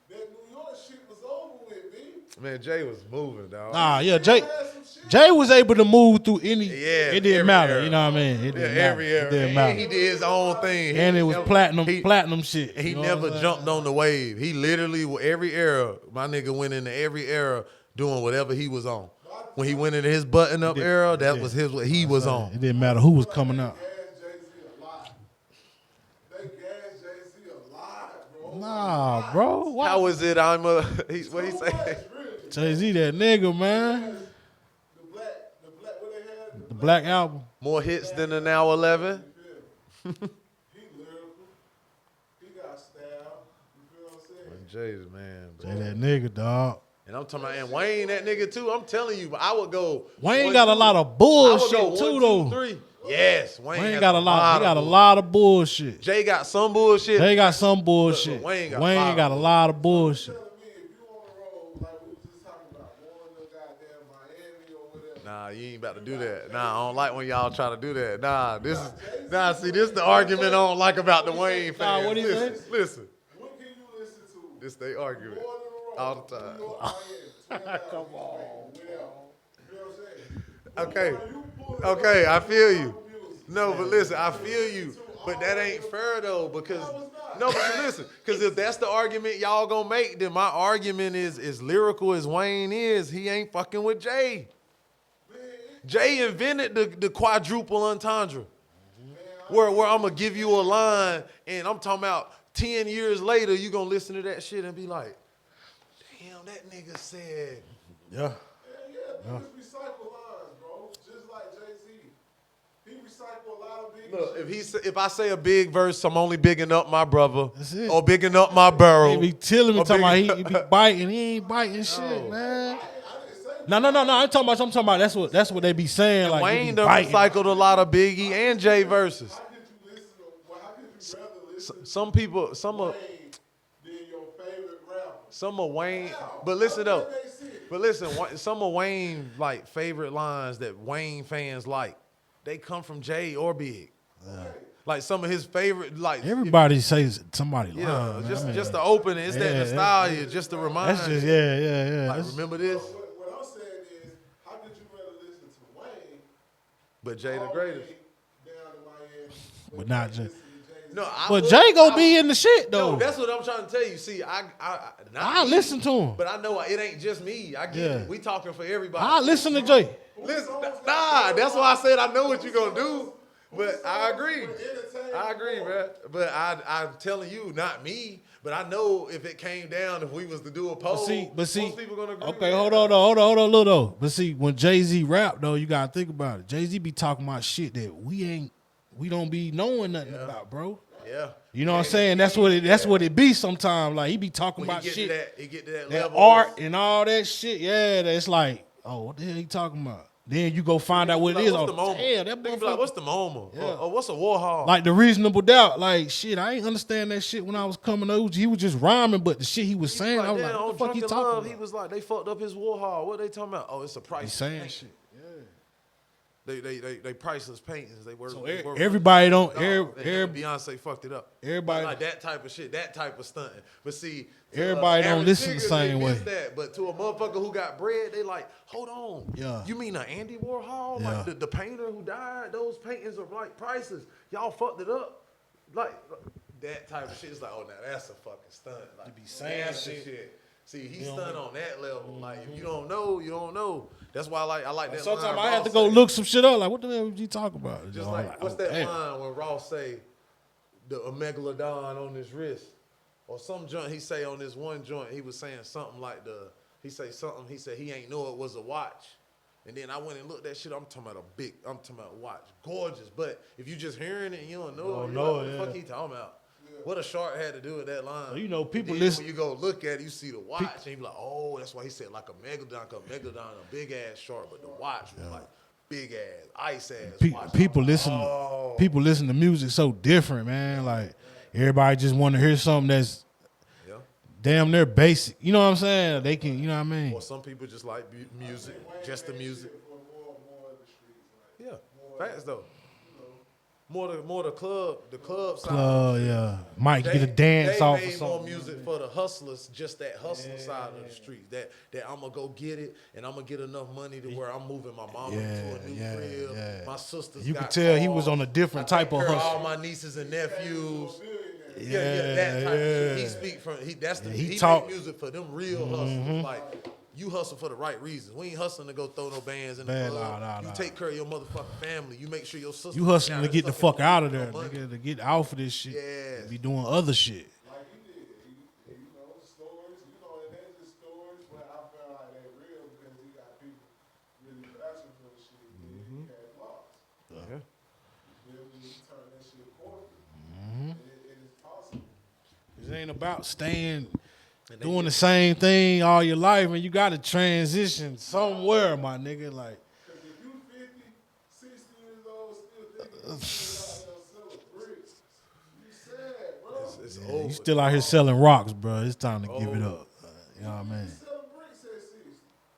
That New York shit was over with, B.
Man, Jay was moving, dog.
Nah, yeah, Jay was able to move through any.
Yeah,
it didn't
every
matter.
era.
You know what I mean? It
Yeah,
didn't matter.
every
It
era.
didn't
And
matter.
he did his own thing.
And it was platinum shit.
He
You know
never
what I'm saying?
jumped on the wave. He literally, every era, my nigga went into every era doing whatever he was on. When he went into his button-up era, that was what he was on.
It didn't matter who was coming out.
Gas Jay-Z a lot. They gas Jay-Z a lot, bro.
Nah, bro. What?
How is it? What he say?
Really.
Jay-Z that nigga, man.
The black, what they had?
The Black Album.
More hits than the Now 11.
He lyrical. He got style. You feel what I'm saying?
Jay's man, bro.
Jay that nigga, dog.
And I'm talking about, and Wayne that nigga too. I'm telling you, I would go.
Wayne
1,
got a
2,
lot of
I would
bullshit
go 1,
too,
2,
though.
3. Yes, Wayne
Wayne
has
got a lot. He got a lot of bullshit.
Jay got some bullshit.
They got some bullshit.
Look, Wayne
Wayne
got
got a lot of bullshit.
Telling me if you on the road, like we was just talking about, going to goddamn Miami or whatever.
Nah, you ain't about to do that. Nah, I don't like when y'all try to do that. See, this the argument I don't like about the Wayne fans.
Nah, what he
listen,
say?
listen.
What can you listen to?
This they argument
Going to the road,
all the time.
New York, Miami,
Come on.
whatever. You know what I'm saying?
Okay, okay, I feel you. No, but listen, I feel you. But that ain't fair though, because no, but listen, because if that's the argument y'all gonna make, then my argument is as lyrical as Wayne is, he ain't fucking with Jay. Jay invented the quadruple entendre, where I'm gonna give you a line, and I'm talking about 10 years later, you gonna listen to that shit and be like, damn, that nigga said.
Yeah.
Yeah, niggas recycle lines, bro. Just like Jay-Z. He recycle a lot of big
Look,
shit.
if I say a big verse, I'm only bigging up my brother,
That's it.
or bigging up my barrel.
He be telling me,
or
talking about
bigging-
he be biting. He ain't biting shit, man.
I didn't say
No. I'm talking about. That's what they be saying. Like he
Wayne
be
done
biting.
recycled a lot of Biggie and Jay verses.
how could you listen to, well, how could you rather listen
Some people, some
to
of
Wayne than your favorite rapper?
some of Wayne, but listen though,
That makes sense.
but listen, some of Wayne like favorite lines that Wayne fans like, they come from Jay or Big. Like some of his favorite, like
Everybody says somebody lying.
yeah,
man.
just
I mean,
just to open it, it's that
yeah,
nostalgia, just to remind.
that's just
you.
yeah.
Like,
That's-
remember this,
What I'm saying is, how could you rather listen to Wayne
but Jay the
all the
greatest.
way down to Miami,
But not Jay.
listen to Jay-Z?
No, I
But
would-
Jay gonna
I-
be in the shit though.
No, that's what I'm trying to tell you. See, not
I
me,
listen to him.
but I know it ain't just me. I get
Yeah.
it. We talking for everybody.
I listen to Jay.
Listen, nah, that's why I said I know what you gonna do. But I agree. I agree, man. But I'm telling you, not me. But I know if it came down, if we was to do a poll,
But see,
most people gonna agree.
okay,
with
hold
that.
on, little though. But see, when Jay-Z rap though, you gotta think about it. Jay-Z be talking about shit that we don't be knowing nothing about, bro.
Yeah.
You know what I'm saying? That's what it be sometimes. Like he be talking
When
about
he get
shit,
to that, he get to that
that
level.
art and all that shit. Yeah, that's like, oh, what the hell he talking about? Then you go find out what
Like,
it is.
what's
Oh,
the moment?
damn, that
Nigga be like,
motherfucker.
what's the moment?
Yeah.
Or what's a Warhol?
Like the Reasonable Doubt. Like shit, I ain't understand that shit when I was coming up. He was just rhyming, but the shit he was saying, I was
damn,
like, what
on
the fuck he
Drunken
talking
Love,
about?
He was like, they fucked up his Warhol. What they talking about? Oh, it's a price.
He saying shit.
They priceless paintings. They work.
So
they work
everybody don't.
Beyonce fucked it up.
Everybody
like that type of shit, that type of stunting. But see,
everybody don't
average
listen the
niggas,
same
they
way.
miss that. But to a motherfucker who got bread, they like, hold on.
Yeah.
You mean Andy Warhol?
Yeah.
Like the painter who died? Those paintings are like priceless. Y'all fucked it up. Like that type of shit. It's like, oh, now that's a fucking stunt. Like,
To be saying
that's the
shit.
See, he stunned on that level. Like, if you don't know, you don't know. That's why I like that.
Sometimes
line
I have
Ross
to go
say.
look some shit up. Like, what the hell was you talking about?
Just
I'm
like, what's that
damn.
line when Ross say the megalodon on his wrist, or some joint he say on this one joint, he was saying something like he said he ain't know it was a watch. And then I went and looked that shit. I'm talking about a watch, gorgeous. But if you just hearing it and you don't know, what the fuck he talking about? What a shark had to do with that line.
So, you know, people
And then
listen.
when you go look at it, you see the watch, and you be like, oh, that's why he said like a megalodon. Cause megalodon a big ass shark, but the watch was like big ass, ice ass. watch.
People listen to music so different, man. Like everybody just want to hear something that's damn near basic. You know what I'm saying? They can, you know what I mean?
Or some people just like music, just the music. Yeah, facts though. More the club side.
Yeah. Might get a dance off or
They made
something.
more music for the hustlers, just that hustler side of the street. That I'm gonna go get it, and I'm gonna get enough money to where I'm moving my mama to a new crib.
Yeah.
My sisters.
You
got
could tell he
cars.
was on a different
I
type of
take care
hustle.
all my nieces and nephews.
Yeah,
that type of shit. He
yeah.
speak from he
he talk-
make music for them real hustlers. Like you hustle for the right reasons. We ain't hustling to go throw no bands in the
Man,
club.
nah.
You take care of your motherfucking family. You make sure your sister.
You hustling to get the fuck out of there,
money.
nigga, to get off of this shit.
Yes.
And be doing other shit.
Like he did, stories, and that's just stories, but I felt like they real because he got people really passionate for the shit. He had lost.
Yeah.
He turned that shit corporate. It is possible.
It ain't about staying doing the same thing all your life, and you got to transition somewhere, my nigga. Like,
Because if you 50, 60 years old, still thinking you selling bricks, you sad, bro.
It's
yeah,
over.
you still out here selling rocks, bro. It's time to give it up. You know what I mean?
Selling bricks at 60.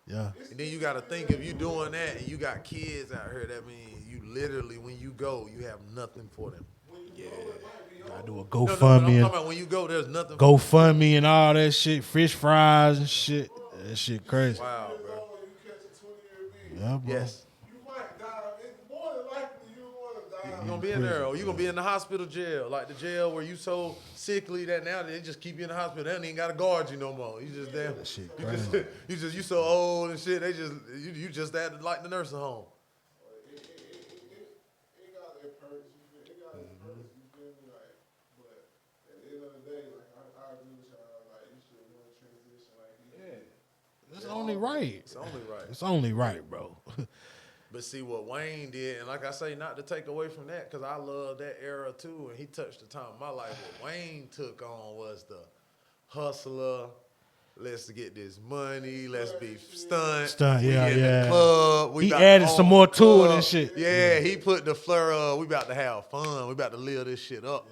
Yeah.
And then you got to think if you doing that and you got kids out here, that means you literally, when you go, you have nothing for them.
Gotta do a
No, but I'm
GoFundMe
talking
and
about when you go, there's nothing.
GoFundMe and all that shit, fish fries and shit. That shit crazy.
Wow, bro.
You catch a 20-year beat.
Yeah, bro.
Yes.
You might die. It's more than likely you want to die.
You're going to be in there, or you're going to be in the hospital jail. Like the jail where you so sickly that now they just keep you in the hospital. They don't even got to guard you no more. You just damn.
That shit
You
crazy.
you so old and shit. They just, you just that like the nursing home.
It got their perks. It got its perks. You feel me? Like, but at the end of the day, like I agree with y'all. Like you should want to transition. Like
It's only right.
It's only right.
It's only right, bro.
But see what Wayne did, and like I say, not to take away from that, because I love that era too, and he touched the time of my life. What Wayne took on was the hustler. Let's get this money. Let's be stunt.
Yeah,
we in
yeah.
the club. We
He
about to
added
own
some
the
more to it
club.
and shit.
Yeah, he put the flair of, we about to have fun. We about to live this shit up.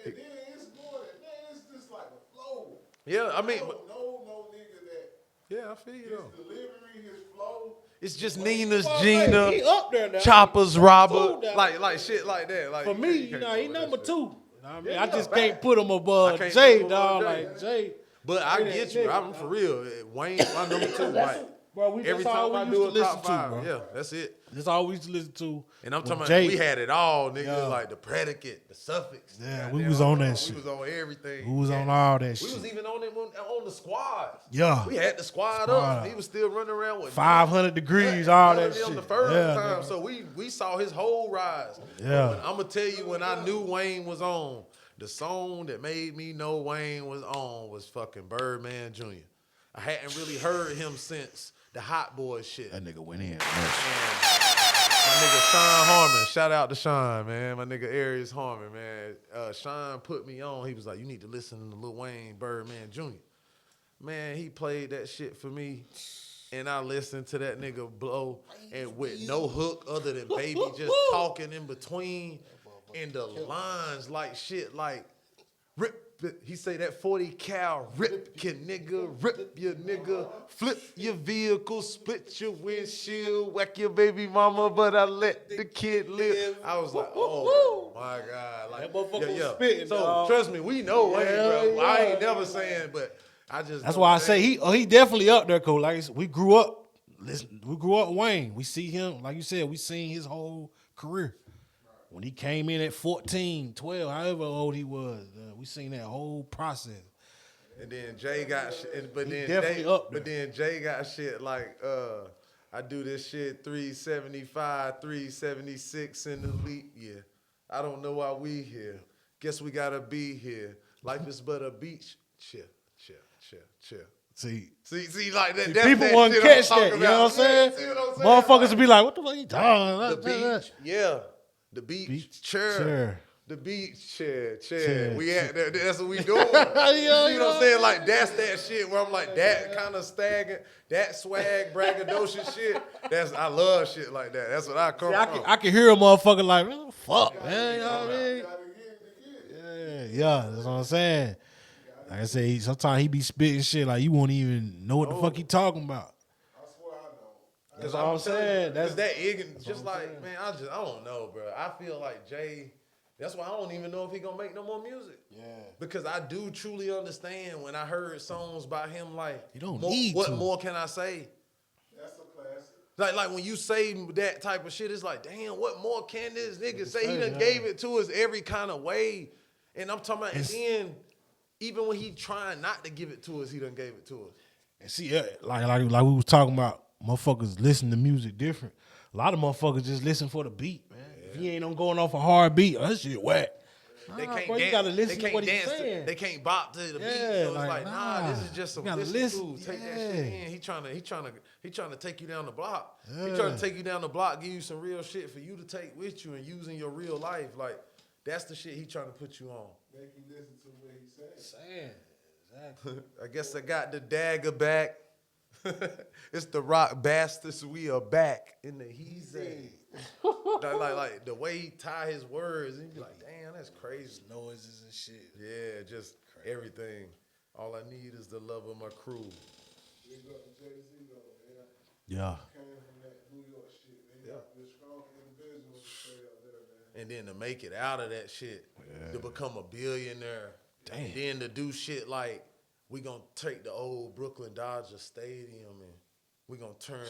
and then it's going. Man, it's just like a flow.
Yeah, I mean,
I don't know no nigga that
yeah, I feel you
his
though.
delivery, his flow.
It's just Nina's,
Well,
Gina,
he up there now.
Choppers, Robert,
Two now.
like shit like that. Like
For
you
me,
can't-
you
can't
know,
go
he
with that
number
shit.
2. I mean,
Yeah,
I just
fact.
can't put him
I
above
can't
Jay,
put him
dog.
above Jay.
Like Jay.
But I
Jay
get
that
you.
nigga.
I'm for real. Wayne, my number 2. Like
Bro,
every
that's all
time I
we
do a
used to
top
listen to,
5,
bro.
yeah, that's it.
That's all we used to listen to.
And I'm
with
talking about
Jay.
we had it all, nigga.
Yeah.
Like the predicate, the suffix.
Yeah,
Goddamn,
we was on that
we
shit.
was on everything.
We was on all that
We
shit.
was even on it on the squad.
Yeah.
We had the squad
Squad
up.
up.
He was still running around with
500 degrees, all that
on the
shit.
first
Yeah,
time.
nigga.
So we saw his whole rise.
Yeah.
I'm gonna tell you when I knew Wayne was on, the song that made me know Wayne was on was fucking Birdman Jr. I hadn't really heard him since the Hot Boys shit.
That nigga went in.
My nigga Sean Harmon, shout out to Sean, man. My nigga Arius Harmon, man. Sean put me on. He was like, you need to listen to Lil Wayne, Birdman Jr. Man, he played that shit for me. And I listened to that nigga blow, and with no hook other than baby just talking in between, and the lines like shit like Rip it. He say that 40 cal, rip your nigga, rip your nigga, flip your vehicle, split your windshield, whack your baby mama, but I let the kid live. I was like, oh my God. Like,
That motherfucker was
yeah.
spitting,
So
dog.
trust me, we know, ain't
Yeah,
bro. I ain't
yeah.
never saying, but I just
That's
know
why I
that
say he definitely up there, cause like I said, we grew up. Listen, we grew up Wayne. We see him, like you said, we seen his whole career. When he came in at 14, 12, however old he was, we seen that whole process.
And then Jay got shit, but then
definitely up there.
but then Jay got shit like I do this shit 375, 376 in the leap year. I don't know why we here. Guess we gotta be here. Life is but a beach. Chill.
See,
See, like that. That's
people
that
want to
shit I'm
catch that.
talking
You know what I'm
about.
saying?
See what I'm saying?
Motherfuckers
Like,
will be like, "What the fuck you talking
the
about?"
beach, yeah. The beach chair.
chair.
The beach chair.
Chair.
We had that. That's what we doing. You see what I'm saying? Like that's that shit where I'm like that kind of staggering, that swag, braggadocious shit. I love shit like that. That's what I come from.
I can hear a motherfucker like, "Man, fuck, man." You know what I mean? Yeah, that's what I'm saying. Like I say, sometimes he be spitting shit like you won't even know what the fuck he talking about.
I swear I don't.
Because
what I'm saying.
That's that ignorant. Just like, man, I don't know, bro. I feel like Jay, that's why I don't even know if he gonna make no more music.
Yeah.
Because I do truly understand when I heard songs by him, like,
You don't
more,
need
what
to.
more can I say?
That's a classic.
Like when you say that type of shit, it's like, damn, what more can this nigga say? He done
yeah.
gave it to us every kind of way. And I'm talking about, and then, even when he trying not to give it to us, he done gave it to us.
And see, like we was talking about, motherfuckers listen to music different. A lot of motherfuckers just listen for the beat, man. If he ain't on going off a hard beat, that shit whack.
They can't
bro, you
dance.
gotta listen
they
to
can't
what he's
dance.
saying.
They can't bop to the beat.
Yeah,
So it's
like,
like, nah, this is
nah.
just some
You gotta
listen
listen.
to. Take that
Yeah.
shit in. He trying to take you down the block. He
Yeah.
trying to take you down the block, give you some real shit for you to take with you and use in your real life. Like that's the shit he trying to put you on.
Make you listen to what he's saying.
Saying. Exactly.
I guess I got the dagger back. It's the rock bastards. We are back in the heezy. like the way he tie his words, and you be like, damn, that's crazy.
Noises and shit.
Yeah, just everything. All I need is the love of my crew.
Big up to Jay-Z though, man.
Yeah.
Came from that New York shit, man. He got to be a strong individual to stay up there, man.
And then to make it out of that shit, to become a billionaire.
Damn.
And then to do shit like, we gonna take the old Brooklyn Dodger Stadium and we gonna turn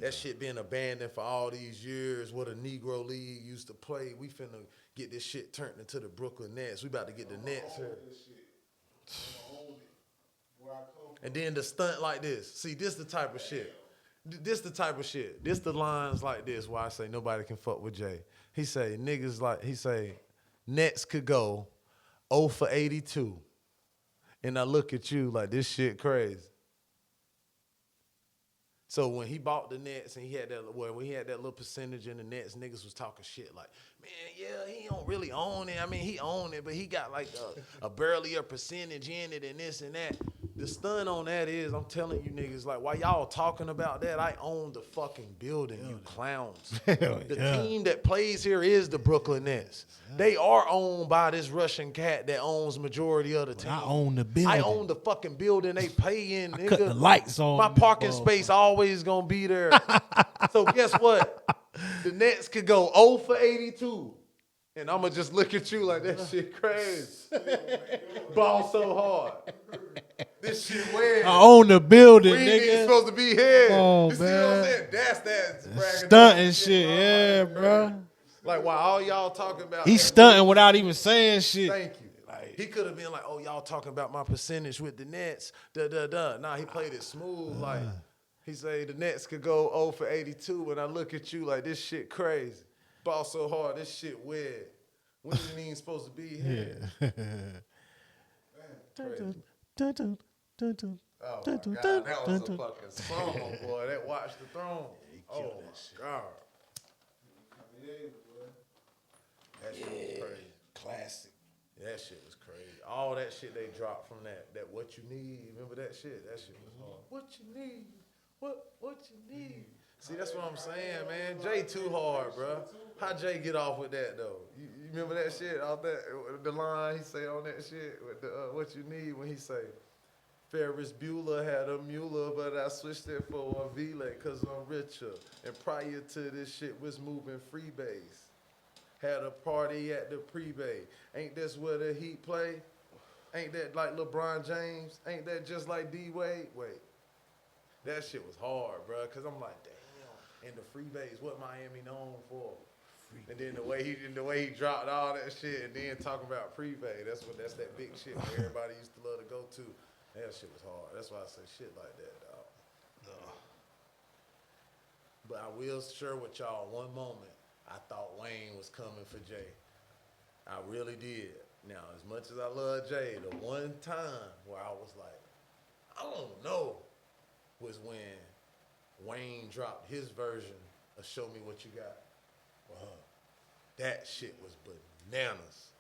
that shit been abandoned for all these years, what a Negro League used to play. We finna get this shit turned into the Brooklyn Nets. We about to get the Nets here.
This shit. I'm gonna own it. Where I come from.
And then the stunt like this. See, this the type of shit. This the type of shit. This the lines like this why I say nobody can fuck with Jay. He say, Nets could go 0 for 82. And I look at you like this shit crazy. So when he bought the Nets and when he had that little percentage in the Nets, niggas was talking shit like, man, yeah, he don't really own it. I mean, he own it, but he got like a barely a percentage in it and this and that. The stun on that is, I'm telling you niggas, like, while y'all talking about that, I own the fucking building, you clowns. The team that plays here is the Brooklyn Nets. They are owned by this Russian cat that owns majority of the team.
I own the building.
I own the fucking building they pay in, nigga.
Cut the lights on.
My parking space always gonna be there. So guess what? The Nets could go 0 for 82. And I'ma just look at you like that shit crazy. Ball so hard. This shit weird.
I own the building,
We ain't even
nigga.
supposed to be here.
Oh,
You see what I'm
man.
saying? That's bragging
Stunting
about
shit,
bro.
yeah,
Like,
bro.
Like while all y'all talking about
He's stunting without even saying shit.
Thank you. He could have been like, oh, y'all talking about my percentage with the Nets. Nah, he played it smooth. Like he say the Nets could go 0 for 82, and I look at you like this shit crazy. Ball so hard, this shit weird. We ain't even supposed to be here. Crazy. Oh my God, that was a fucking song, boy. That Watch the Throne. Oh my God. That shit was crazy.
Classic.
That shit was crazy. All that shit they dropped from that What You Need. Remember that shit? That shit was hard. What you need? What you need? See, that's what I'm saying, man. Jay too hard, bro. How Jay get off with that though? You remember that shit off that the line he say on that shit with the what you need when he say Ferris Bueller had a Mueller, but I switched it for a V-Leg cause I'm richer. And prior to this shit was moving freebase. Had a party at the pre-bay. Ain't this where the Heat play? Ain't that like LeBron James? Ain't that just like D-Wade? Wait. That shit was hard, bro, cause I'm like, damn. And the freebase, what Miami known for? And then the way he dropped all that shit, and then talking about pre-bay, that's that big shit where everybody used to love to go to. That shit was hard. That's why I say shit like that, dog. But I will share with y'all one moment. I thought Wayne was coming for Jay. I really did. Now, as much as I love Jay, the one time where I was like, I don't know, was when Wayne dropped his version of Show Me What You Got. That shit was bananas.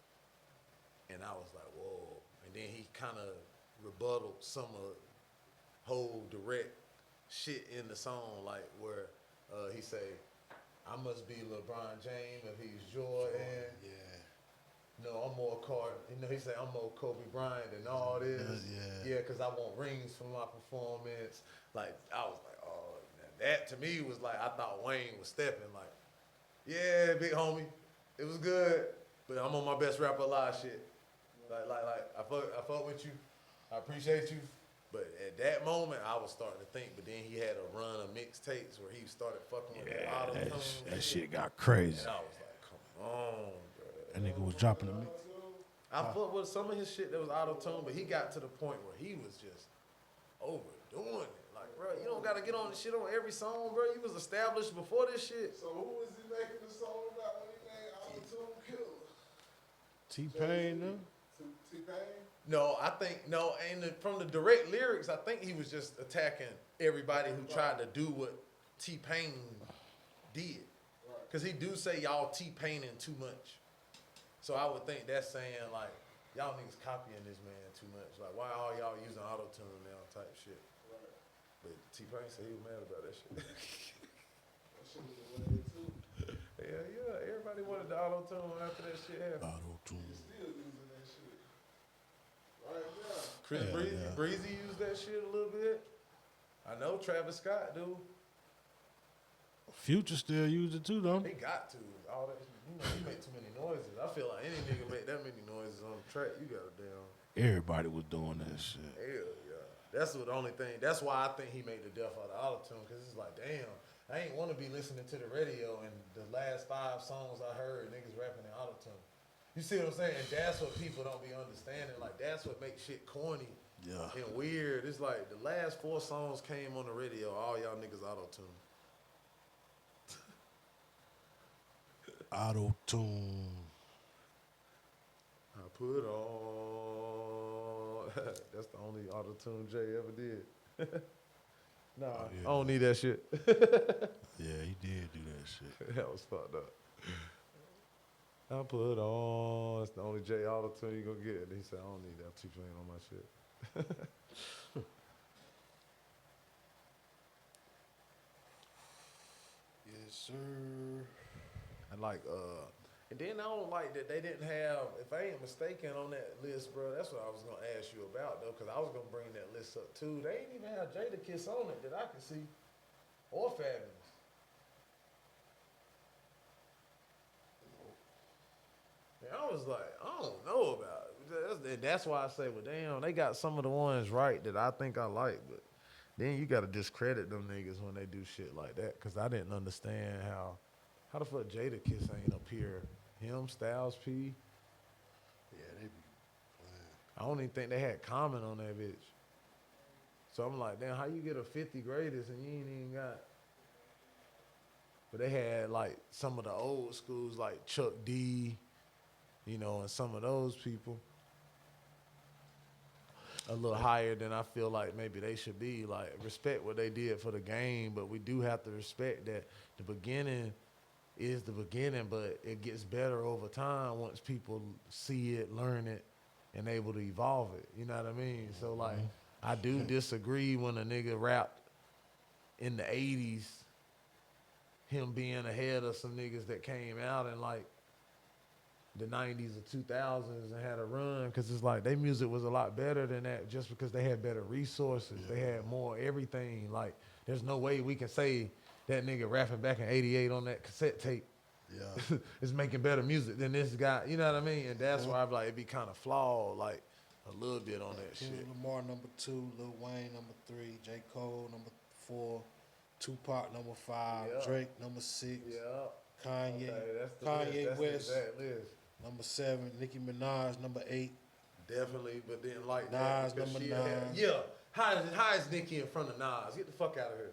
And I was like, whoa. And then he kind of rebutted some of whole direct shit in the song, like where he say, I must be LeBron James if he's Jordan. Yeah. No, I'm more he say I'm more Kobe Bryant than all this. Yeah, because I want rings for my performance. Like, I was like, oh, that to me was like, I thought Wayne was stepping like, yeah, big homie, it was good, but I'm on my best rapper alive shit. Like, I fuck with you. I appreciate you. But at that moment, I was starting to think, but then he had a run of mixtapes where he started fucking with the auto-tune.
That shit got crazy.
And I was like, come on, bro.
That nigga was dropping the mix.
I fuck with some of his shit that was auto-tune, but he got to the point where he was just overdoing it. Like, bro, you don't got to get on the shit on every song, bro. You was established before this shit.
So who was he making the song about when he made Auto-Tune Killer?
T-Pain, no?
T-Pain?
No, and from the direct lyrics, I think he was just attacking everybody who tried to do what T-Pain did. Because he do say y'all T-Paining too much. So I would think that's saying, like, y'all niggas copying this man too much. Like, why all y'all using auto-tune now type shit.
Right.
But T-Pain said he was mad about that shit.
That shit was a way too.
Yeah, everybody wanted the auto-tune after that shit happened.
Auto-tune.
He's still using that shit. Right now.
Chris Breezy used that shit a little bit. I know Travis Scott do.
Future still use it too, though.
He got to. All that, he make too many noises. I feel like any nigga make that many noises on the track, you got a damn.
Everybody was doing that shit.
Hell yeah. That's the only thing. That's why I think he made the death out of auto-tune, because it's like, damn, I ain't want to be listening to the radio and the last 5 songs I heard, niggas rapping in auto-tune. You see what I'm saying? And that's what people don't be understanding. Like, that's what makes shit corny and weird. It's like the last 4 songs came on the radio, all y'all niggas auto-tune.
Auto-tune.
I put on. That's the only auto-tune Jay ever did. Nah, I don't need that shit.
Yeah, he did do that shit.
That was fucked up. I put on. It's the only Jay auto-tune you gonna get. And he said, I don't need that T-Pain on my shit.
Yes, sir.
And like, and then I don't like that they didn't have, if I ain't mistaken on that list, bro, that's what I was gonna ask you about though, cause I was gonna bring that list up too. They ain't even have Jadakiss on it that I can see, or Fabulous. And I was like, I don't know about it. That's why I say, well, damn, they got some of the ones right that I think I like, but then you gotta discredit them niggas when they do shit like that, cause I didn't understand how the fuck Jadakiss ain't up here? Him, Styles P.
Yeah, they be playing.
I don't even think they had comment on that bitch. So I'm like, damn, how you get a 50 greatest and you ain't even got? But they had like some of the old schools like Chuck D, you know, and some of those people a little higher than I feel like maybe they should be. Like, respect what they did for the game, but we do have to respect that the beginning is the beginning, but it gets better over time once people see it, learn it, and able to evolve it. You know what I mean? So, like, I do disagree when a nigga rapped in the 80s, him being ahead of some niggas that came out in, like, the 90s or 2000s and had a run, because it's like their music was a lot better than that just because they had better resources. They had more everything. Like, there's no way we can say that nigga rapping back in 88 on that cassette tape is making better music than this guy. You know what I mean? And that's why I'm like, it'd be kind of flawed, like, a little bit on that shit.
Lamar number 2, Lil Wayne number 3, J. Cole number 4, Tupac number 5, Drake number 6, Kanye, Kanye West number 7, Nicki Minaj number 8.
Definitely, but then like
Nas number 9.
How is Nicki in front of Nas? Get the fuck out of here.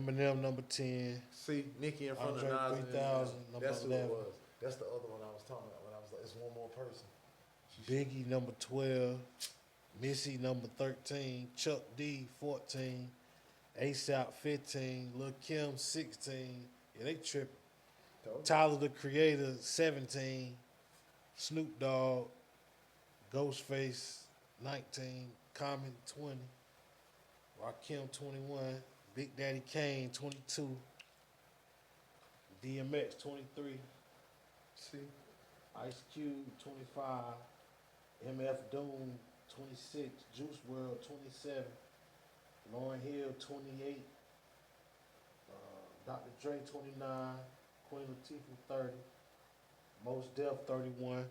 Eminem number 10.
See, Nicki in front
Andre
of Nas.
3000 number
That's who
11.
it was. That's the other one I was talking about when I was like, it's one more person.
Biggie number 12, Missy number 13, Chuck D 14, ASAP 15, Lil Kim 16. Yeah, they tripping. Tyler the Creator 17, Snoop Dogg, Ghostface 19, Common 20, Rakim 21, Big Daddy Kane 22, DMX 23.
See,
Ice Cube 25, MF Doom 26, Juice WRLD 27, Lauryn Hill 28, Dr. Dre 29, Queen Latifah 30, Mos Def 31,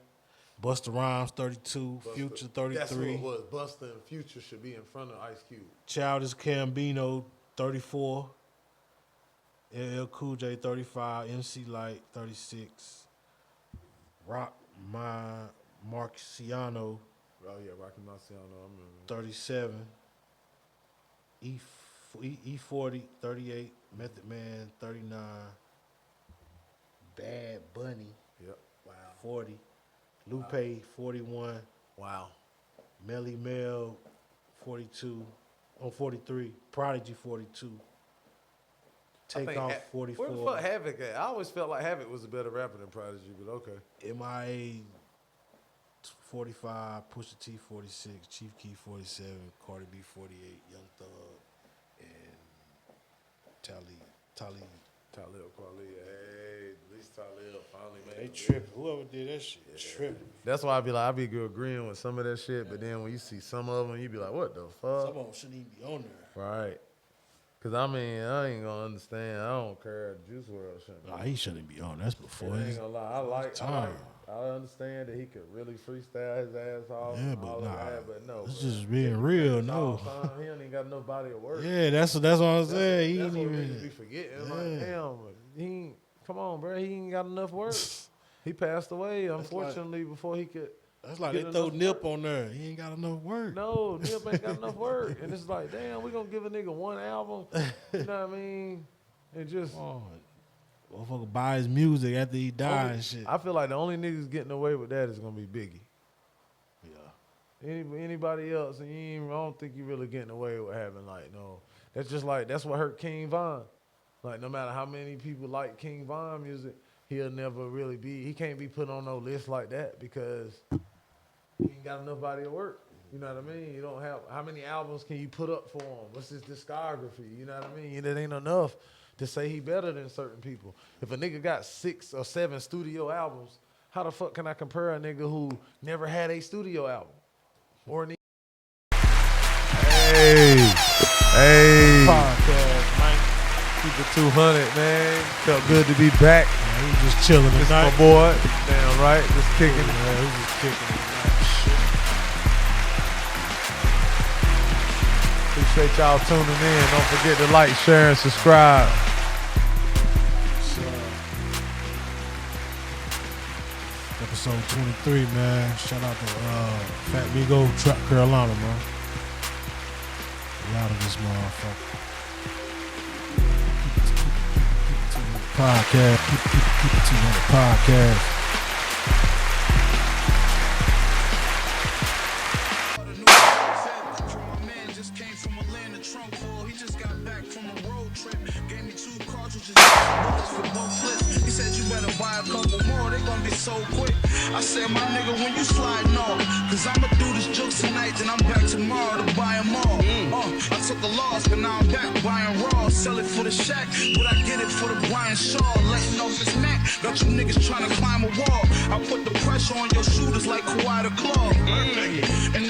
Busta Rhymes 32, Future 33.
that's who it was. Busta and Future should be in front of Ice Cube.
Childish Gambino 34, LL Cool J 35, MC Lyte 36, Rock Marciano
Oh yeah, Rocky Marciano, I remember.
37, E40 38, Method Man 39, Bad Bunny
Yep. Wow.
40, Lupe 41,
Wow.
Melly Mel 42, 43, Prodigy 42, Takeoff 44,
Where the fuck Havoc at? I always felt like Havoc was a better rapper than Prodigy, but okay.
MIA 45, Pusha T 46, Chief Keef 47, Cardi B 48, Young Thug, and Talib.
Talib Kweli, hey, at least Talib finally made
They
it.
tripping. Whoever did that shit, tripping.
That's why I be agreeing with some of that shit, but then when you see some of them, you be like, what the fuck?
Some of them shouldn't even be on there.
Right. Cause I mean, I ain't gonna understand. I don't care. Juice WRLD shouldn't.
Nah, he shouldn't be on. That's before
I
his
ain't gonna lie.
time.
I understand that he could really freestyle his ass off.
Yeah,
and
but
all
nah,
of that, but no.
it's
bro.
just being real.
It's all
No.
time. He don't even got no body of work.
Yeah, that's what I'm saying. He
That's
ain't
what niggas be
even.
forgetting.
Yeah.
Like, damn, he ain't, come on, bro. He ain't got enough work. He passed away, unfortunately, before he could.
That's like
Get
they throw
enough
Nip on there. He ain't got enough work.
No, Nip ain't got enough work. And it's like, damn, we gonna give a nigga one album. You know what I mean? And just.
Oh, motherfucker buy his music after he died and shit.
I feel like the only niggas getting away with that is gonna be Biggie.
Yeah.
Anybody else, and I don't think you really getting away with having like no. That's just like that's what hurt King Von. Like no matter how many people like King Von music, he'll never really be. He can't be put on no list like that because he ain't got enough body of work. You know what I mean? You don't have how many albums can you put up for him? What's his discography? You know what I mean? That ain't enough to say he better than certain people. If a nigga got 6 or 7 studio albums, how the fuck can I compare a nigga who never had a studio album? Or an Hey. Podcast, man. Keep it 200, man. Felt good to be back.
Man, he was just chilling
This
tonight.
my boy. Damn right. Just kicking it.
Man, he was just kicking it.
Appreciate y'all tuning in. Don't forget to like, share, and subscribe.
Episode 23, man. Shout out to Fat Migo, Trap Carolina, man. A lot of this motherfucker. Podcast. Keep it 200 podcast.
He said you better buy a couple more, they gon' be so quick. I said, my nigga, when you sliding off, cause I'ma do this jokes tonight, then I'm back tomorrow to buy them all. I took a loss, but now I'm back buying raw. sell it for the shack, but I get it for the Brian Shaw. Letting off his Mac, got you niggas trying to climb a wall. I put the pressure on your shooters like Kawhi the Claw. And